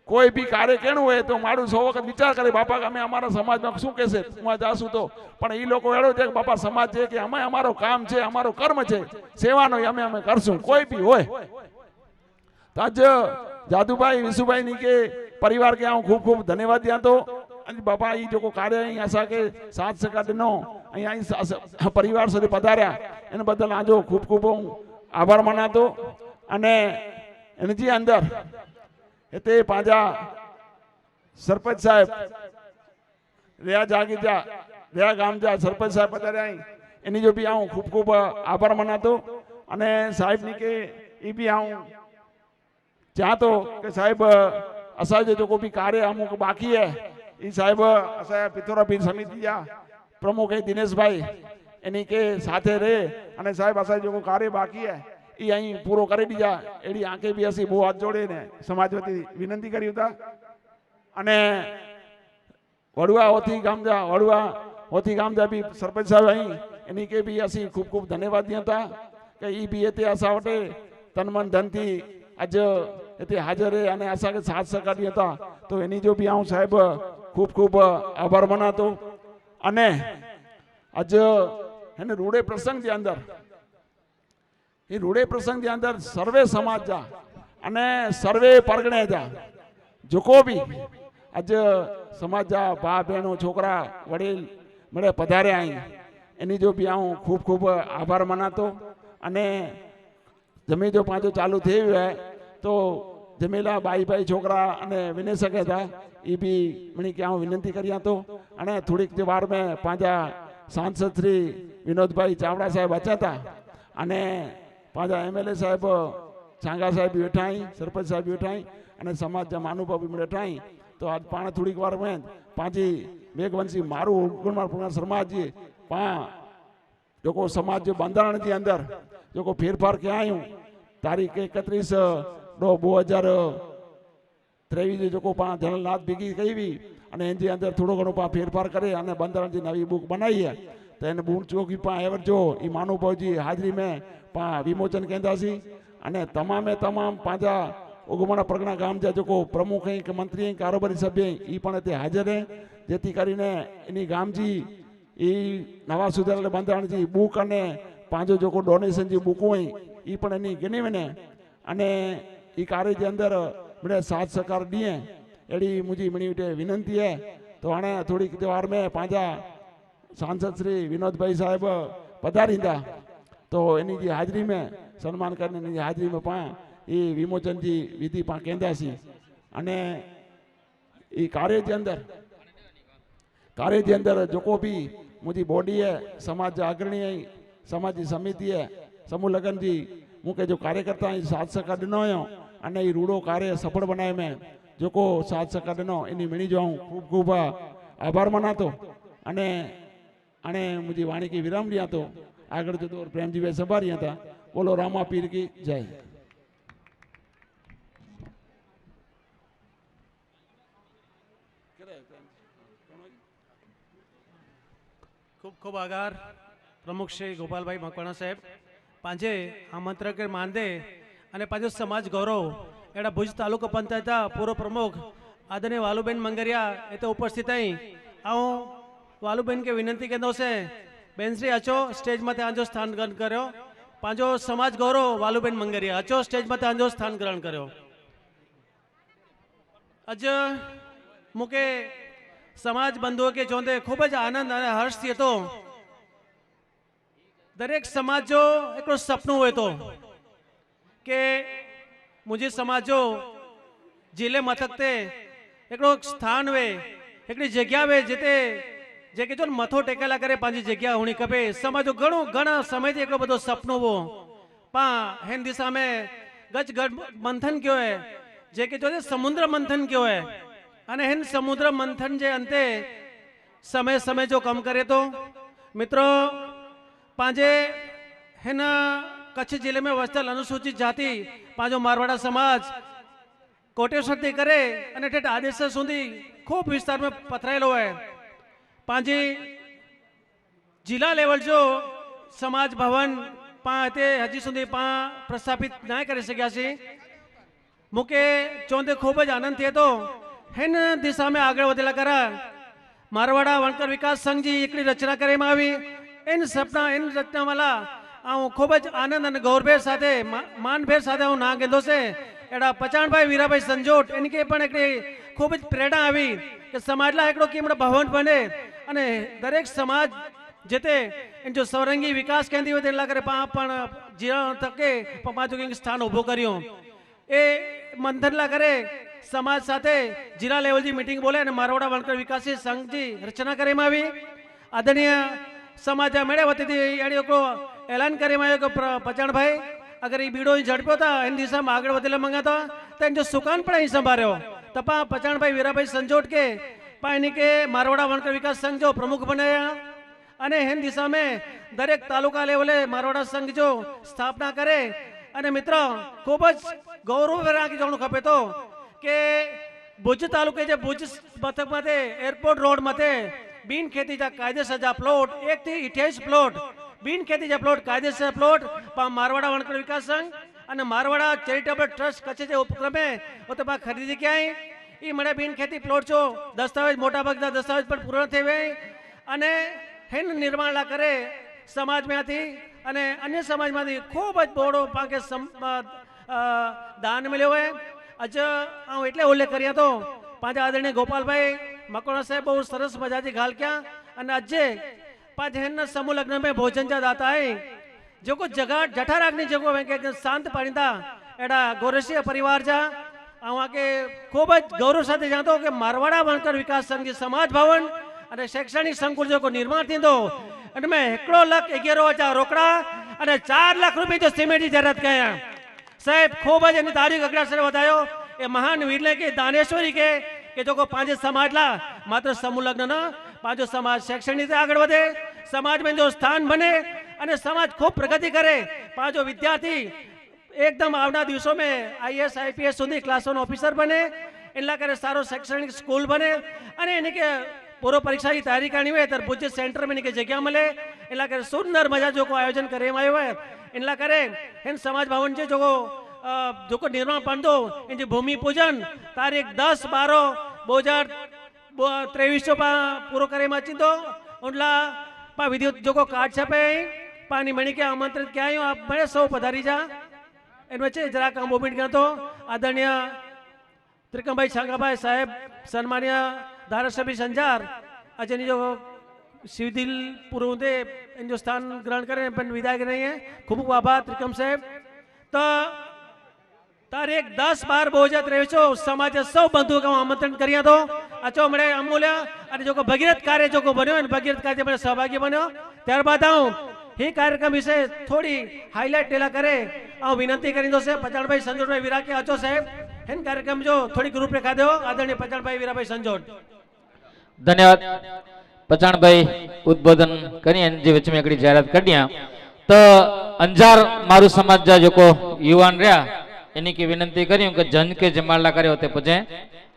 કોઈ બી કાર્ય કેણું હોય તો મારું 100 વખત વિચાર કરે બાપા અમે અમારા સમાજમાં શું કહેશે હું જાશું તો પણ એ લોકો એડો છે કે બાપા સમાજ છે કે અમે અમારો કામ છે અમારો કર્મ છે સેવાનો અમે કરશું કોઈ બી હોય તો આજ જાદુભાઈ વિશુભાઈ ની કે પરિવાર કે હું ખૂબ ખૂબ ધન્યવાદ દિયા તો બાપા એ જો કાર્ય અહીં આશા કે સાથ સહકારનો અહીં પરિવાર સુધી પધાર્યા એને બદલ આજો ખૂબ ખૂબ હું આભાર માનતો અને એની અંદર તે પાંજા સરપંચ સાહેબ રહ્યા જાગીજા રહ્યા ગામજા સરપંચ સાહેબ પધાર્યા એની જો બી હું ખૂબ ખૂબ આભાર માનતો અને સાહેબ ની કે એ બી હું ચાહતો કે સાહેબ અસાજે જો કોઈ કાર્ય અમુક બાકી હે એ સાહેબ અસા પિથોરા પીર સમિતિયા પ્રમુખ દિનેશભાઈ એની કે સાથે રહે અને સાહેબ અસા જો કાર્ય બાકી હે એ અહીં પૂરો કરી દીધા એડી આંખે બી હસી બહુ હાથ જોડે ને સમાજ વતી વિનંતી કરી હતા અને વડવા હોતી ગામજા બી સરપંચ સાહેબ અહીં એની કે બી હસી ખૂબ ખૂબ ધન્યવાદ દિયા હતા કે એ બી એતે આશા વટે તન મન ધનથી આજ એતે હાજર અને આશા કે સાથ સહકાર હતા તો એની જો બી હું સાહેબ ખૂબ ખૂબ આભાર માનતો અને આજ એને રૂડે પ્રસંગ જે અંદર એ રૂડે પ્રસંગ જે અંદર સર્વે સમાજ જા અને સર્વે પરગણે જા જોકો બી આજ સમાજ જા ભા બહેનો છોકરા વડીલ મળે પધારે અહીં એની જો બી હું ખૂબ ખૂબ આભાર માનતો અને જમી જો પાંચો ચાલુ થયું હે તો જમેલા બાઈ છોકરા અને વિનય શકે હતા એ બી મને કે હું વિનંતી કરી હતો અને થોડીક જે વાર મેં પાંજા સાંસદ શ્રી વિનોદભાઈ ચાવડા સાહેબ અચ્યા હતા અને પાંજા એમએલએ સાહેબ છાંગા સાહેબ બેઠાઈ સરપંચ સાહેબ બેઠાઈ અને સમાજ મહાનુભાવ બી બેઠાઈ તો આજ પાણ થોડીક વાર મેં પાંચી મેઘવંશી મારું ગુણમાર સમાજ પા જો સમાજ जो બંધારણ જે અંદર जो ફેરફાર કે આયું તારીખ 31/2/2023 जो पा जनरलनाथ भीगी कही અને એની અંદર થોડો ઘણો પા ફેરફાર કરે અને બંધારણની નવી બુક બનાવી है तो એને બૂન ચોકી પા એવર जो ई मानुभावजी हाजरी में पा विमोचन केंदासी અને તમામ પાંજા ઓગમણા પ્રગણા ગામ જે જો પ્રમુખ કે મંત્રી કારોબારી સભ્ય એ પણ તે હાજર હે જેથી કરીને એની ગામજી એ નવા સુધારેલા બંધારણજી બુક અને પાંજો જો ડોનેશન જે બુક હોય એ પણ એની ગણીને અને એ કાર્ય જે અંદર મને સાથ સહકાર દીએ એડી મુજી મણી વિનંતી है तो आने थोड़ी વાર में પાંજા सांसद श्री विनोद भाई साहब पधारी था तो एनी जी हाजरी में सम्मान करने हाजरी में पा ये विमोचन जी विधि पा केंदासी अने ये कार्य के अंदर जो को भी मुझी बॉडी है समाज अग्रणी है समाज समिति है समूह लगन जी मुके जो कार्यकर्ता साथ सहकार दिनो अने ये रूड़ो कार्य सफल बनाए में जो को साथ सहकार दिनो एनी मिणी जो खूब खूब आभार मनातो अने अने मुझी वाणी की विराम लिया तो आगर जो तो प्रेमजी भाई संभारिया था बोलो रामा पीर की जय। खूब खूब आभार प्रमुख श्री गोपाल भाई मकवाणा साहेब પાંજે આમંત્રક માંદે અને પાંજો સમાજ ગૌરવ એડા ભુજ તાલુકા પંચાયતના પૂર્વ પ્રમુખ આદરણીય વાલુબેન મંગરિયા એ તો ઉપસ્થિત અહીં આવું વાલુબેન કે વિનંતી કેન્દ્ર છે બેનશ્રી અચો સ્ટેજમાં આંજો સ્થાન ગ્રહણ કર્યો પાંજો સમાજ ગૌરવ વાલુબેન મંગરિયા અચો સ્ટેજમાં આંજો સ્થાન ગ્રહણ કર્યો અજ મુકે સમાજ બંધુઓ કે જોંદે ખૂબ જ આનંદ અને હર્ષથી હતો દરેક સમાજ જો એકલું સપનું હોય તો કે मुझे समाजो जिले मथकते एकड़ो स्थान वे एकड़ी जगह वे जेते जेके जो मथो टेकेला करे पांजी जगह होनी कपे समाजो घणा समय थी एकड़ो बधो सपनो वो पा हेन दिशा में गज मंथन क्यों है जेके जो समुद्र मंथन क्यों है अने हेन समुद्र मंथन जे अंते समय समय जो कम करे तो मित्रों पांजे हेन कच्छ जिले में वसतल अनुसूचित जाति पांचो मारवाड़ा समाज कोटेश्वर थी करे अने ठेठ आदेसर सुधी खूब विस्तार में पथरायेलो है पांजी जिला लेवल जो समाज भवन पाते हजी सुधी पा प्रस्थापित ना कर सक्या छे मुके चोंदे खूब ज आनंद थे तो हेन दिशा में आगे वधेला करा मारवाड़ा वणकर विकास संघ जी एकड़ी रचना करेमां आवी एन सपना एन रचना वाला आऊँ खूब ज आनंद और गौरभेर साथे मानभेर साथे हूँ ना कीधो से एड़ा पचाणभाई वीराभाई संजोट एनके पण एकड़ी खूब ज प्रेरणा आवी कि समाजला एकड़ो केमड़ो भवन बने अने दरेक समाज जेते इन जो सौरंगी विकास केंद्र होते एटला करे पण जीवन तके पाछो कंईक स्थान ऊभो कर्यो ए मंथनला करे समाज साथे जिला लेवल जी मीटिंग बोले अने मारवाड़ा वणकर विकास संघ जी रचना करेमां आवी आदरणीय समाज मेळे वतीथी एड़ी एकड़ो ऐलान करेमां आव्यो के पचाणभाई अगर ये बीड़ो झड़प्यो था इन दिशा में आगे वधेला मंगाता तो इन जो सुकान पण अहीं संभाळ्यो तो पा पचाणभाई वीराभाई संजोट के पा एनी के मारवाड़ा वणकर विकास संघ जो प्रमुख बनाया अने हेन दिशा में दरेक तालुका लेवले मारवाड़ा संघ जो स्थापना करे अने मित्रों खूब ज गौरव राखी जणो खपे तो के भुज तालुके जे भुज मथक माथे एरपोर्ट रोड माथे बिन खेती जा कायदेसर जा प्लॉट 1 થી 28 प्लॉट बिन खेती जा प्लॉट कायदेसर प्लॉट मारवाड़ा वणकर विकास संघ अने मारवाड़ा चेरिटेबल ट्रस्ट कच्छ जे उपक्रमे ओते पा खरीदी के आई ई मळे बिन खेती प्लॉट जो दस्तावेज मोटा भागना दस्तावेज पर पूर्ण थे वे अने हेन निर्माण ला करे समाज में थी अने अन्य समाज में खूब ज बोड़ो पाके दान मिल्यो है अज हूँ एटले उल्लेख कर्या तो पांच आदरणीय गोपालभाई मकोड़ा साहेब बहुत सरस मजाजी घाल क्या अने अजे पांच हेन समूह लग्न में भोजन जा दाता है जो को जगह जठारागनी जगह में के शांत पाणीदा एड़ा गोरसिया परिवार जा आवा के खूब ज गौरव साथे जातो के मारवाड़ा वणकर विकास संघ समाज भवन अने शैक्षणिक संकुल जो को निर्माण थींदो अने मैं 1,11,000 रोकड़ा अने 4 लाख रुपया जो सीमेंट की जरूरत कया साहेब खूब ज एनी तारीख अग्रसर वधायो ए महान वीरले के दानेश्वरी के जो को पांच समाज ला मात्र समूह लग्न न पांचो समाज शैक्षणिक आगे बढ़े समाज में जो स्थान बने अने समाज खूब प्रगति करे पांचो विद्यार्थी एकदम आवना दिवसों में IAS IPS सुधी क्लास 1 ऑफिसर बने एटला करे सारो शैक्षणिक स्कूल बने अने एने के पूर्व परीक्षा की तैयारी करनी हुए तो भुज सेंटर में के जगह मिले एटला करे सुंदर मजा जो को आयोजन करे आयो है एटला करे इन समाज भवन जे जो को निर्माण पंदो इन भूमि पूजन तारीख 10/12/2023 पूरो करे माचिंदो उनला पा विद्युत जो को कार्ड छपे पानी मणि के आमंत्रित क्या आयो आप बड़े सौ पधारी जा इन वच्चे जरा काम मोमेंट गया तो आदरणीय त्रिकमभाई छांगाभाई साहेब सन्मान्य धारासभ्य संजार अजनी जो शिवदिल पुरुदे इन जो स्थान ग्रहण करें विदाय नहीं है खूब खूब आभार त्रिकम साहेब तो तारीख 10/12/2023 समाज सौ बंधुओं का आमंत्रण करिया तो अचो मळे अमूल्य अने जो भगीरथ कार्य जो बन्यो भगीरथ कार्य में सहभागी बन्यो त्यारबाद आऊँ ही कार्यक्रम विषय थोड़ी हाईलाइट टेला करे आऊँ विनंती करी दो से पचाणभाई संजोटभाई वीरा के अचो साहेब इन कार्यक्रम जो थोड़ी रूपरेखा दो आदरणीय पचाणभाई वीराभाई संजोट धन्यवाद पचाणभाई उद्बोधन करी जे वच्चे में एकड़ी जाहेरात कड्या तो अंजार मारू समाज जा जो को युवान रहा एनी की विनंती करी कि जन के जमाला करे होते पुजे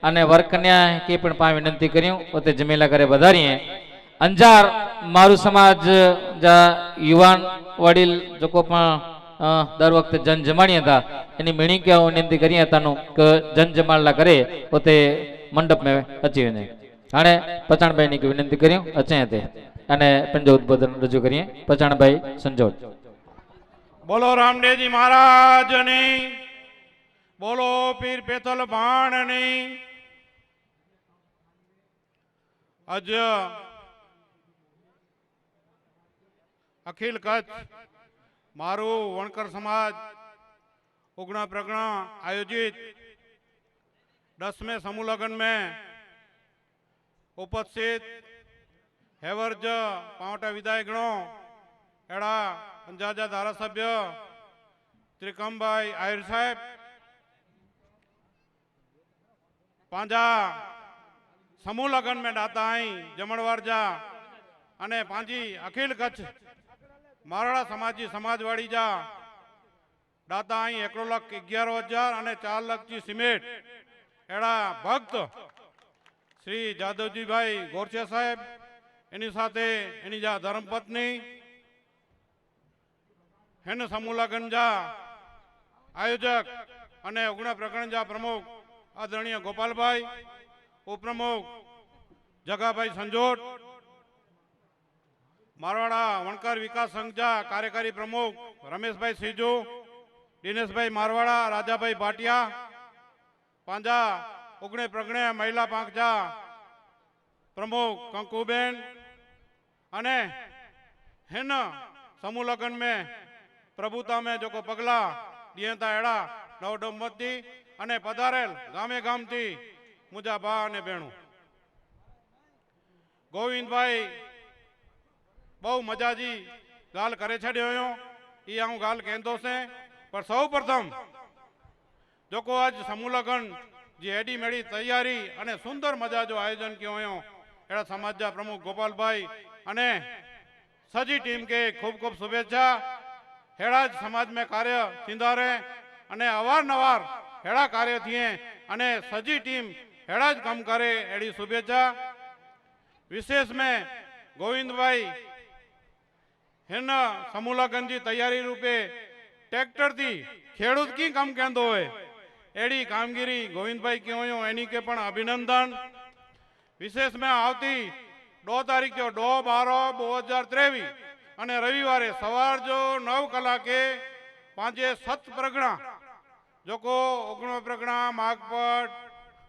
अने वर कन्या के पण पा विनंती करी होते जमेला करे बधारीए अंजार मारू समाज जा युवान वडील जो को पण દર વખતે જન જમાણી હતા એની મીણી કે વિનંતી કરી હતાનું કે જન જમાડલા કરે પોતે મંડપ મેં અચી વને હાણે પચાણભાઈ ની વિનંતી કર્યું અચે તે અને પંજો ઉદ્બોધન રજૂ કરીએ પચાણભાઈ સંજોડ બોલો રામદેવજી મહારાજની બોલો પીર પેતલ ભાણની આજ અખિલ કચ્છ મારું વણકર સમાજ उगना प्रगणा आयोजित 10वें समूह लगन में उपस्थित हेवर्ज पावटा विधायकगणों एड़ा अंजाजा धारासभ्य त्रिकमभाई आहिर साहेब पांजा समूह लगन में दाता आई जमणवार जा अने पांजी अखिल कच्छ मारवाड़ा समाजी समाजवाड़ी जा दाता आई 1,11,000 અને 4,00,000 सीमेंट एड़ा भक्त श्री जादवजी भाई गोरचे साहेब एनी साथे एनी जा धर्मपत्नी हेन समूह लगन जा आयोजक अने उगना प्रकरण जा प्रमुख आदरणीय गोपाल भाई उपप्रमुख जगाभाई संजोट मारवाड़ा वणकर विकास संघ जा कार्यकारी प्रमुख रमेश भाई सीजू दिनेश भाई मारवाड़ा राजा भाई भाटिया पांजा उगने प्रगणे महिला पांचा प्रमुख कंकुबेन अने हेन समूह लगन में प्रभुता में जो को पगला दियता एड़ा नवडंबती अने पधारेल गामे गाम थी मुजा बा अने बेणु गोविंद भाई बहु मजाजी गाल करे छड़ियो ये हूँ गाल कहंदो से पर सौ प्रथम जो को आज समूह लगन जी एडी मेड़ी तैयारी अने सुंदर मजा जो आयोजन कियो एड़ा समाज जा प्रमुख गोपाल भाई अने सजी टीम के खूब खूब शुभेच्छा हेड़ा समाज में कार्य थींदा रहे अने अवारनवार हेड़ा कार्य थिए अने सजी टीम हेड़ा ज काम करे एड़ी शुभेच्छा विशेष में गोविंद भाई हेन समूह लगन जी तैयारी रूपे ट्रेक्टर थी खेडूत की काम कहंदो होय एड़ी कामगीरी गोविंद भाई की होयो एनी के पण अभिनंदन विशेष में आवती 2 तारीख जो 2/12/2023 अने रविवारे सवार जो 9 कलाके पांचे सत प्रगणा जो को उगणो प्रगणा मागपट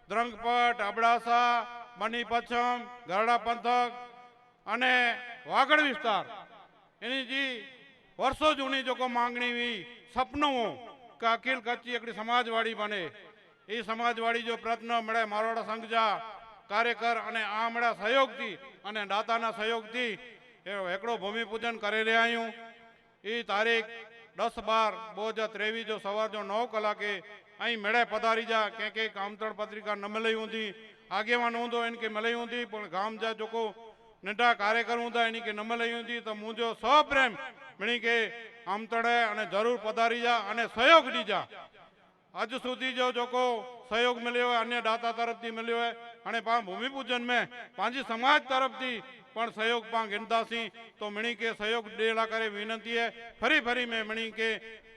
द्रंगपट अबड़ासा बनी पच्छम गरड़ा पंथक अने वागड़ विस्तार एनी जी वर्षों जूनी जो को मांगनी हुई सपनों का अखिल कच्ची एक समाजवाड़ी बने ये समाजवाड़ी जो प्रयत्न मळे मारवाड़ा संघ जा कार्यकर अने आ मळा सहयोग थी अने दाताना सहयोग थी एकड़ो भूमि पूजन करे रह्या आयूं ई तारीख 10/12/2023 जो सवार जो 9 कलाके अहीं मेळे पधारी जा के आमंत्रण पत्रिका न मिली हुंदी आगेवान हूंदो इनके मिली हुंदी पण गाम जा जो को नंढा कार्यकर हूंदा इनी के न मिली हुंदी तो मुंहिंजो सप्रेम मिणी के आमंत्रण अने जरूर पधारी जा अने सहयोग दीजा अज सुधी जो को सहयोग मिलो है अन्य दाता तरफ थी मिलो है अने पा भूमि पूजन में पांची समाज तरफ थी पण सहयोग पा गिनतासी तो मिणी के सहयोग देला करे विनंती है फरी फरी में मिणी के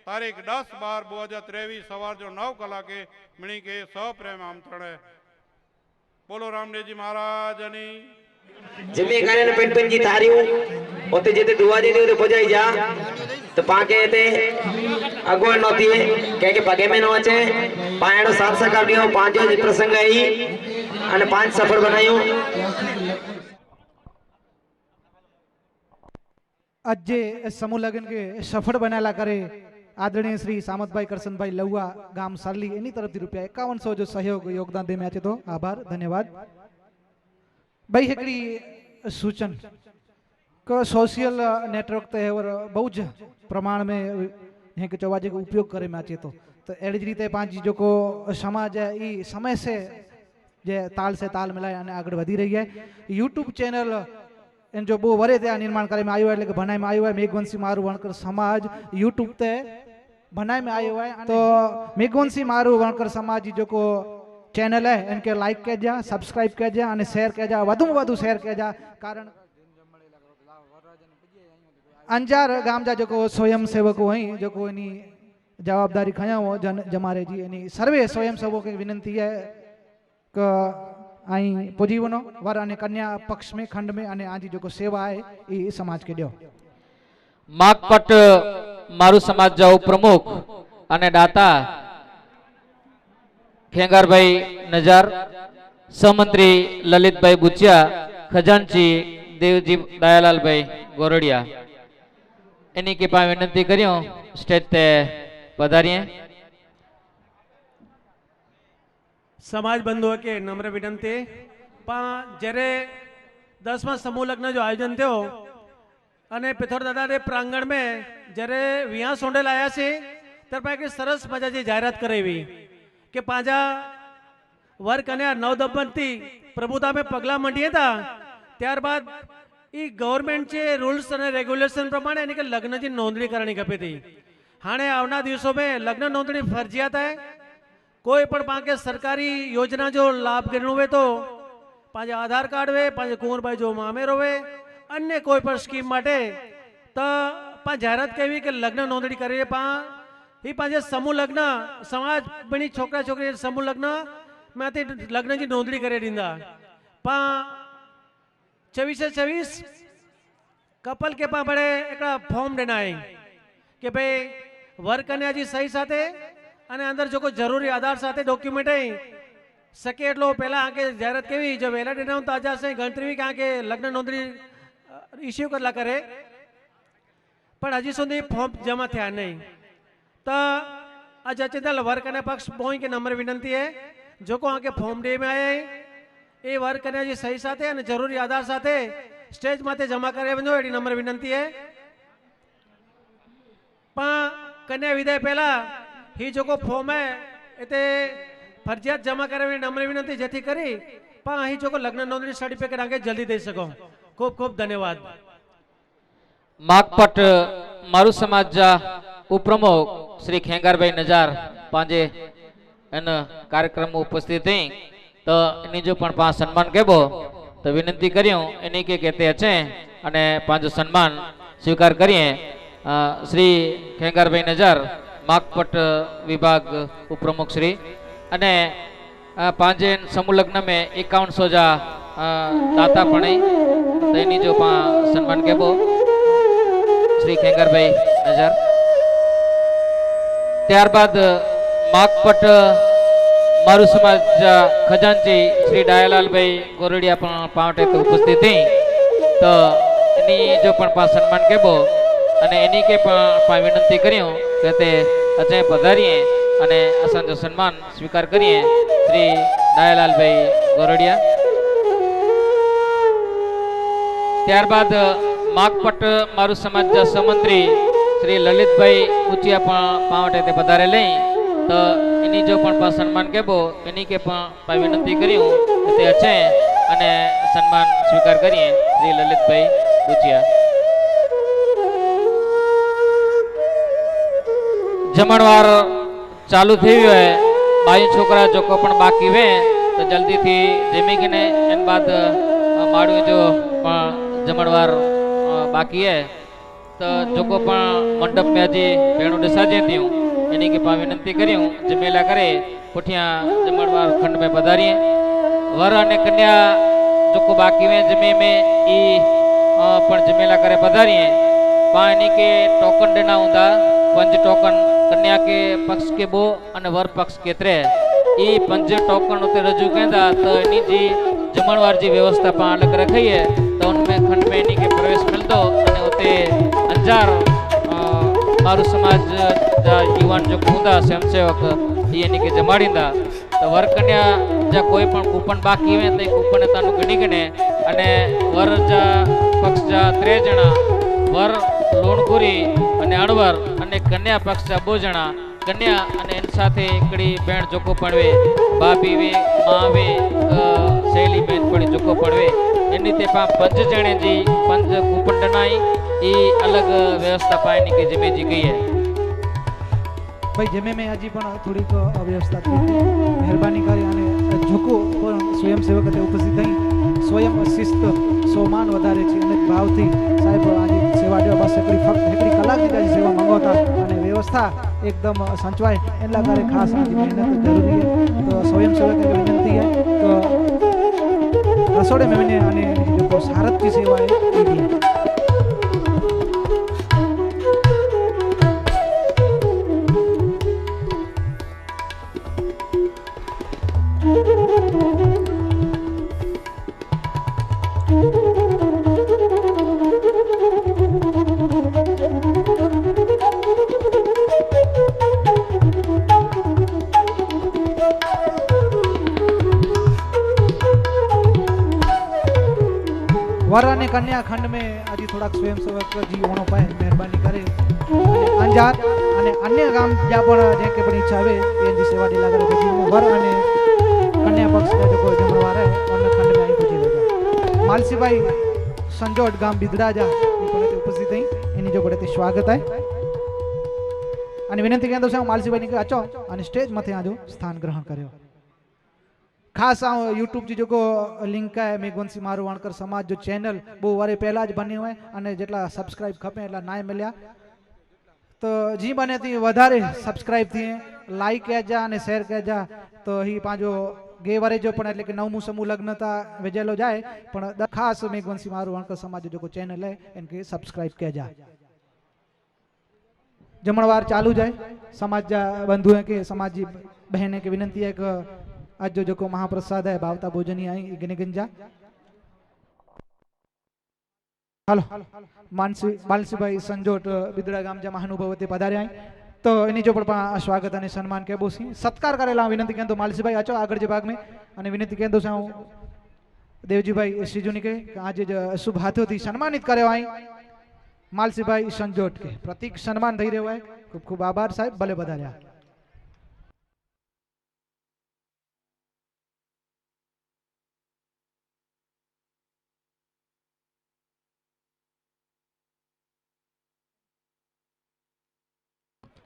तारीख 10/12/2023 सवार जो 9 कलाके मिणी के सप्रेम आमंत्रण है। बोलो रामदेव जी महाराज नी जमी करे ने पेंटन जी थारियो ओते जेते दुआ दे दे पजाई जा तो पाके ते अगो नती के पगे में न अचे पायणो साथ सकाडियो पांचो जी प्रसंग आई अने 5 सफर बनायो आज जे समूह लगन के सफળ बनाला करे आदरणीय श्री सामतभाई करसनभाई लहुआ गाम सारली एनी तरफ ₹5100 जो सहयोग योगदान दे में आचे तो आभार धन्यवाद भाई एकड़ी सूचन को सोशल नेटवर्क ते बहु ज प्रमाण में हे के चवाजे को उपयोग करे में आचे तो एड़ी ज रीते पांच जो को समाज है ई समय से जे ताल से ताल मिलाय अने आगळ वधी रही है यूट्यूब चैनल एन जो बहु वरे त्या निर्माण करे में आयो है એટલે કે બનાય में आयो है मेघवंशी मारू वणकर समाज यूट्यूब ते बनाय में आयो है तो मेघवंशी मारू वणकर समाज जो को चैनल है इनके लाइक कजा सब्सक्राइब कजा અને शेयर कजा વધુ માં વધુ शेयर कजा कारण अंजार गाम जा जो स्वयं सेवक वहीं जो जवाबदारी खया हो जमारे जी एनी सर्वे स्वयं सेवकों की विनंती है कि आई पुजीवनो वर अने कन्या पक्ष में खंड में अने आजी जो सेवा है ये समाज के दियो माकपट मारू समाज जाओ प्रमुख अने दाता खेंगार भाई नजार सहमंत्री ललित भाई बुचिया खजांची देवजी दयालाल भाई गोरडिया एनी के पास विनती करियो स्टेज ते पधारिए। समाज बंधुओं के नम्र विनंती जरे 10मा समूह लग्न जो आयोजन थयो अने पिथोर दादा रे प्रांगण में जरे विया सोंडेल आया से तरपा के सरस मजा जी जाहिरात करावी के पांजा वर कन्या नव दंपती प्रभुता में पगला मंडीए था त्यारबाद ई गवर्नमेंट चे रूल्स अने रेग्युलेशन प्रमाणे यानी के लग्न की नोंधणी करनी खपे थी। हाणे आवना दिवसों में लग्न नोंधणी फरजियात है। कोई पण पाके सरकारी योजना जो लाभ गिरणो वे तो पांजे आधार कार्ड वे पांजे कुंवरबाई जो मामेरो वे अन्य कोई पण स्कीम माटे तो पा जाहिरात करी के लग्न नोंधणी करे पा ही पांजे समूह लग्न समाज बनी छोकरा छोकरी समूह लग्न में लग्न की नोंधणी करे दींदा पा 24/24 कपल के पा बड़े एक फॉर्म देना है कि भाई वर कन्या जी सही साथे अने अंदर जो कोई जरूरी आधार साथे डॉक्यूमेंट है सके एटलो पहला आके जाहिरात केवी जो वेला देना ताजा से गणतरी के आके लग्न नोंधणी इश्यू करला करे पण हजी सुधी फॉर्म जमा थया नहीं तो आज अचेतल वर कन्या पक्ष बोई के नंबर विनंती है जो को आके फॉर्म दे में आए ए वर कन्या जी सही साथे अने जरूरी आधार साथे स्टेज माथे जमा करे वजो एडी नंबर विनंती है। पा कन्या विदाय पहला ही जो को फॉर्म है एते फरजियात जमा करे नम्र विनंती जेथी करी पा ही जो को लग्न नोंधणी सर्टिफिकेट आगे जल्दी दे सको। खूब खूब धन्यवाद। माकपट मारू समाज जा उपप्रमुख श्री खेंगारभाई नजार पांजे एन कार्यक्रम उपस्थित थी तो इनी जो पण पांच सम्मान केबो तो विनंती करियो इनी के कहते अचे अने पांच सम्मान स्वीकार करिए। श्री खेंगारभाई नजार माकपट विभाग उपप्रमुख श्री अने पांजे समूह लग्न में 5100 जा दाता पणे तो इनी जो पा सम्मान केबो श्री खेंगारभाई नजार। त्यारबाद माकपट मारू समाज खजांची श्री दयालाल भाई गोरडिया पावटे तो उपस्थित थी तो इनी जो पण पा सम्मान केबो अने इनी के पा विनंती करियो कहते अजय पधारिए अने असांजो सम्मान स्वीकार करिए श्री दयालाल भाई गोरडिया। त्यारबाद माकपट मारू समाज जा सहमंत्री श्री ललित भाई बुचिया पावटे ते पधारे लई तो इनी जो पण पा सम्मान केबो इनी के पा विनंती करियो ते अचे अने सम्मान स्वीकार करिए श्री ललित भाई बुचिया। जमणवार चालू थी गयो है बाई छोकरा जो को पण बाकी वे तो जल्दी थी जमी के ने एन बाद माड़ू जो जमणवार बाकी है तो जो को पण मंडप में अजी भेणु डिसाजे थियूं इनी के पा विनंती करियूं जमेला करे पुठिया जमणवार खंड में पधारिए। वर अने कन्या जो को बाकी में जमे में ई पण जमेला करे पधारिए। पा इनी के टोकन देना हुंदा 5 टोकन कन्या के पक्ष के 2 अने वर पक्ष के 3 ई 5 टोकन उते रजू केंदा तो इनी जी जमणवार जी व्यवस्था पा अलग रखी है तो उनमें खंड में इनी के प्रवेश मिलतो अने उते अंजार मारू समाज जा युवान जो हुंदा स्वयंसेवक ई इनी के जमाड़ींदा तो वर कन्या जा कोई पण कूपन बाकी वे तो कूपन तानु गणी गणे अने वर जा पक्ष जा 3 जणा वर लोणपुरी अने अणवर अने कन्या पक्ष जा 2 जणा कन्या अने इन साथे एकड़ी बेण जोको पणवे भाभी वे मां वे शैली बेन पण जोको पणवे एनी ते 5 जणे जी 5 कूपन डनाई ई अलग व्यवस्था पानी के जमे जी गई है। भाई जमे में हजी पण थोड़ी अव्यवस्था थी मेहरबानी करी अने जोको पण स्वयंसेवक उपस्थित थई स्वयं शिस्त સોમાન વધારે છે અને ભાવથી સાહેબ આજે સેવા દેવા પાસે ફક્ત એકડી કલાક દીધા સેવા મંગાવતા અને વ્યવસ્થા એકદમ સંચવાય એટલા કરે ખાસ આજે મહેનત જરૂરી है तो स्वयं सेवक की विनती है तो रसोड़े में मैंने અને जो सारथ की सेवा है ये भी है। वर અને કન્યા ખંડ में अजी थोड़ा स्वयं सेवक जी ओणो पाए मेहरबानी करे अंजार અને અન્ય ગામ જ્યાં પણ જે કે પણ ઈચ્છા આવે એની સેવા ડીલા કરે પછી वर અને કન્યા પક્ષ का जो जमणवार है और खंड में आई पहुंची रहेगा मालसी भाई संजोट गाम बिदराजा ये उपस्थित है એની જો પડે સ્વાગત है અને વિનંતી કેન્દ્ર છે માલસી ભાઈ ને અચો અને સ્ટેજ માંથી આજો સ્થાન ગ્રહણ કર્યો खास यूट्यूब जी जो लिंक है मेघवंशी मारू वणकर समाज जो चैनल बहु वारे पहला ज बनी हुए अने जेटला सब्सक्राइब खपे एटला ना मिल्या तो जी बने थी वधारे सब्सक्राइब थी लाइक कजा अने शेयर कजा तो ही पांजो गे वरे जो पण एटले के नवमु समूह लग्नता वेजेलो जाए पण खास मेघवंशी मारू वणकर समाज जो चैनल है इनके सब्सक्राइब कजा जमणवार चालू जाए समाज बंधु है के समाज जी बहने की विनंती है कि आज जो को महाप्रसाद है भावता भोजनी आई गिनी गंजा हेलो मानसी भाई संजोट बिदड़ा गाम जा महानुभाव ते पधारे आई तो इनी जो पण स्वागत અને સન્માન કે બોસી સત્કાર કરેલા વિનંતી કેતો માલસી ભાઈ આચો આગળ જે ભાગ में અને વિનંતી કેતો છે હું દેવજી ભાઈ શ્રીજુની કે आज शुभ हाथों थी सम्मानित કર્યો आई मालसी भाई संजोट के प्रतीक सम्मान થઈ રહ્યો है खूब खूब आभार साहेब भले पधार्या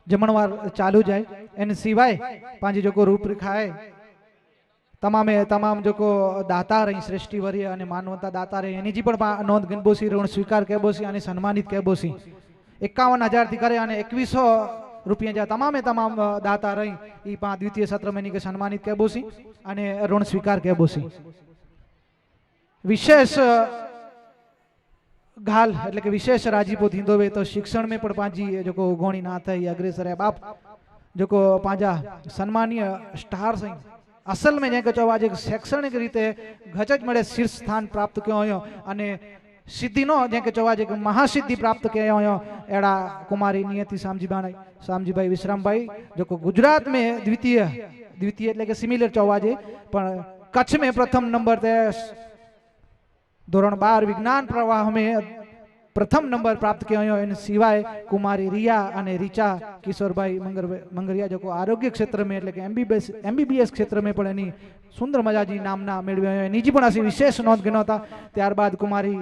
जमणवार चालू जाए एन सिवाय पांजी जो रूपरेखा है तमाम जो दाता रही श्रेष्ठी वर्य अने मानवता दाता रहे एनी जी पण नोंध गणबोसी ऋण स्वीकार कहबोसी अने सन्मानित कहबोसी 51,000 थी करे अने 2100 रुपया जा तमाम दाता रही ई द्वितीय सत्र में के सन्मानित कहबोसी अने ऋण स्वीकार कहबोसी विशेष घाल એટલે કે વિશેષ રાજીપો થીંદો વે તો શિક્ષણ में પણ પાંજી जो ગોણી ના થઈ અગ્રેસર है बाप जो પાંજા સન્માનીય સ્ટાર સही असल में जेके चो आज शैक्षणिक रीते गजज मळे शीर्ष स्थान प्राप्त कयो होयो अने सिद्धि नो जेके चो आज महासिद्धि प्राप्त कयो होयो एड़ा कुमारी नियति सामजी भाई विश्राम भाई जो गुजरात में द्वितीय એટલે કે सिमिलर चौवाजे पण कच्छ में प्रथम नंबर ते धोरण 12 विज्ञान प्रवाह में प्रथम नंबर प्राप्त किया इन सिवाय कुमारी रिया अने रीचा किशोर भाई मंगरिया जो आरोग्य क्षेत्र में એટલે કે एमबीबीएस क्षेत्र में पण एनी सुंदर मजाजी नामना मेळव्या एनी पण असी विशेष नोंध गणोता त्यारबाद कुमारी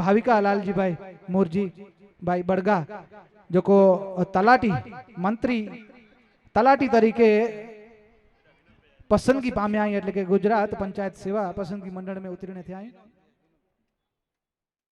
भाविका लालजी भाई मोरजी भाई बड़गा जो तलाटी मंत्री तलाटी तरीके पसंदगी पाम्या એટલે કે गुजरात पंचायत सेवा पसंदगी मंडल में उतरीने थया।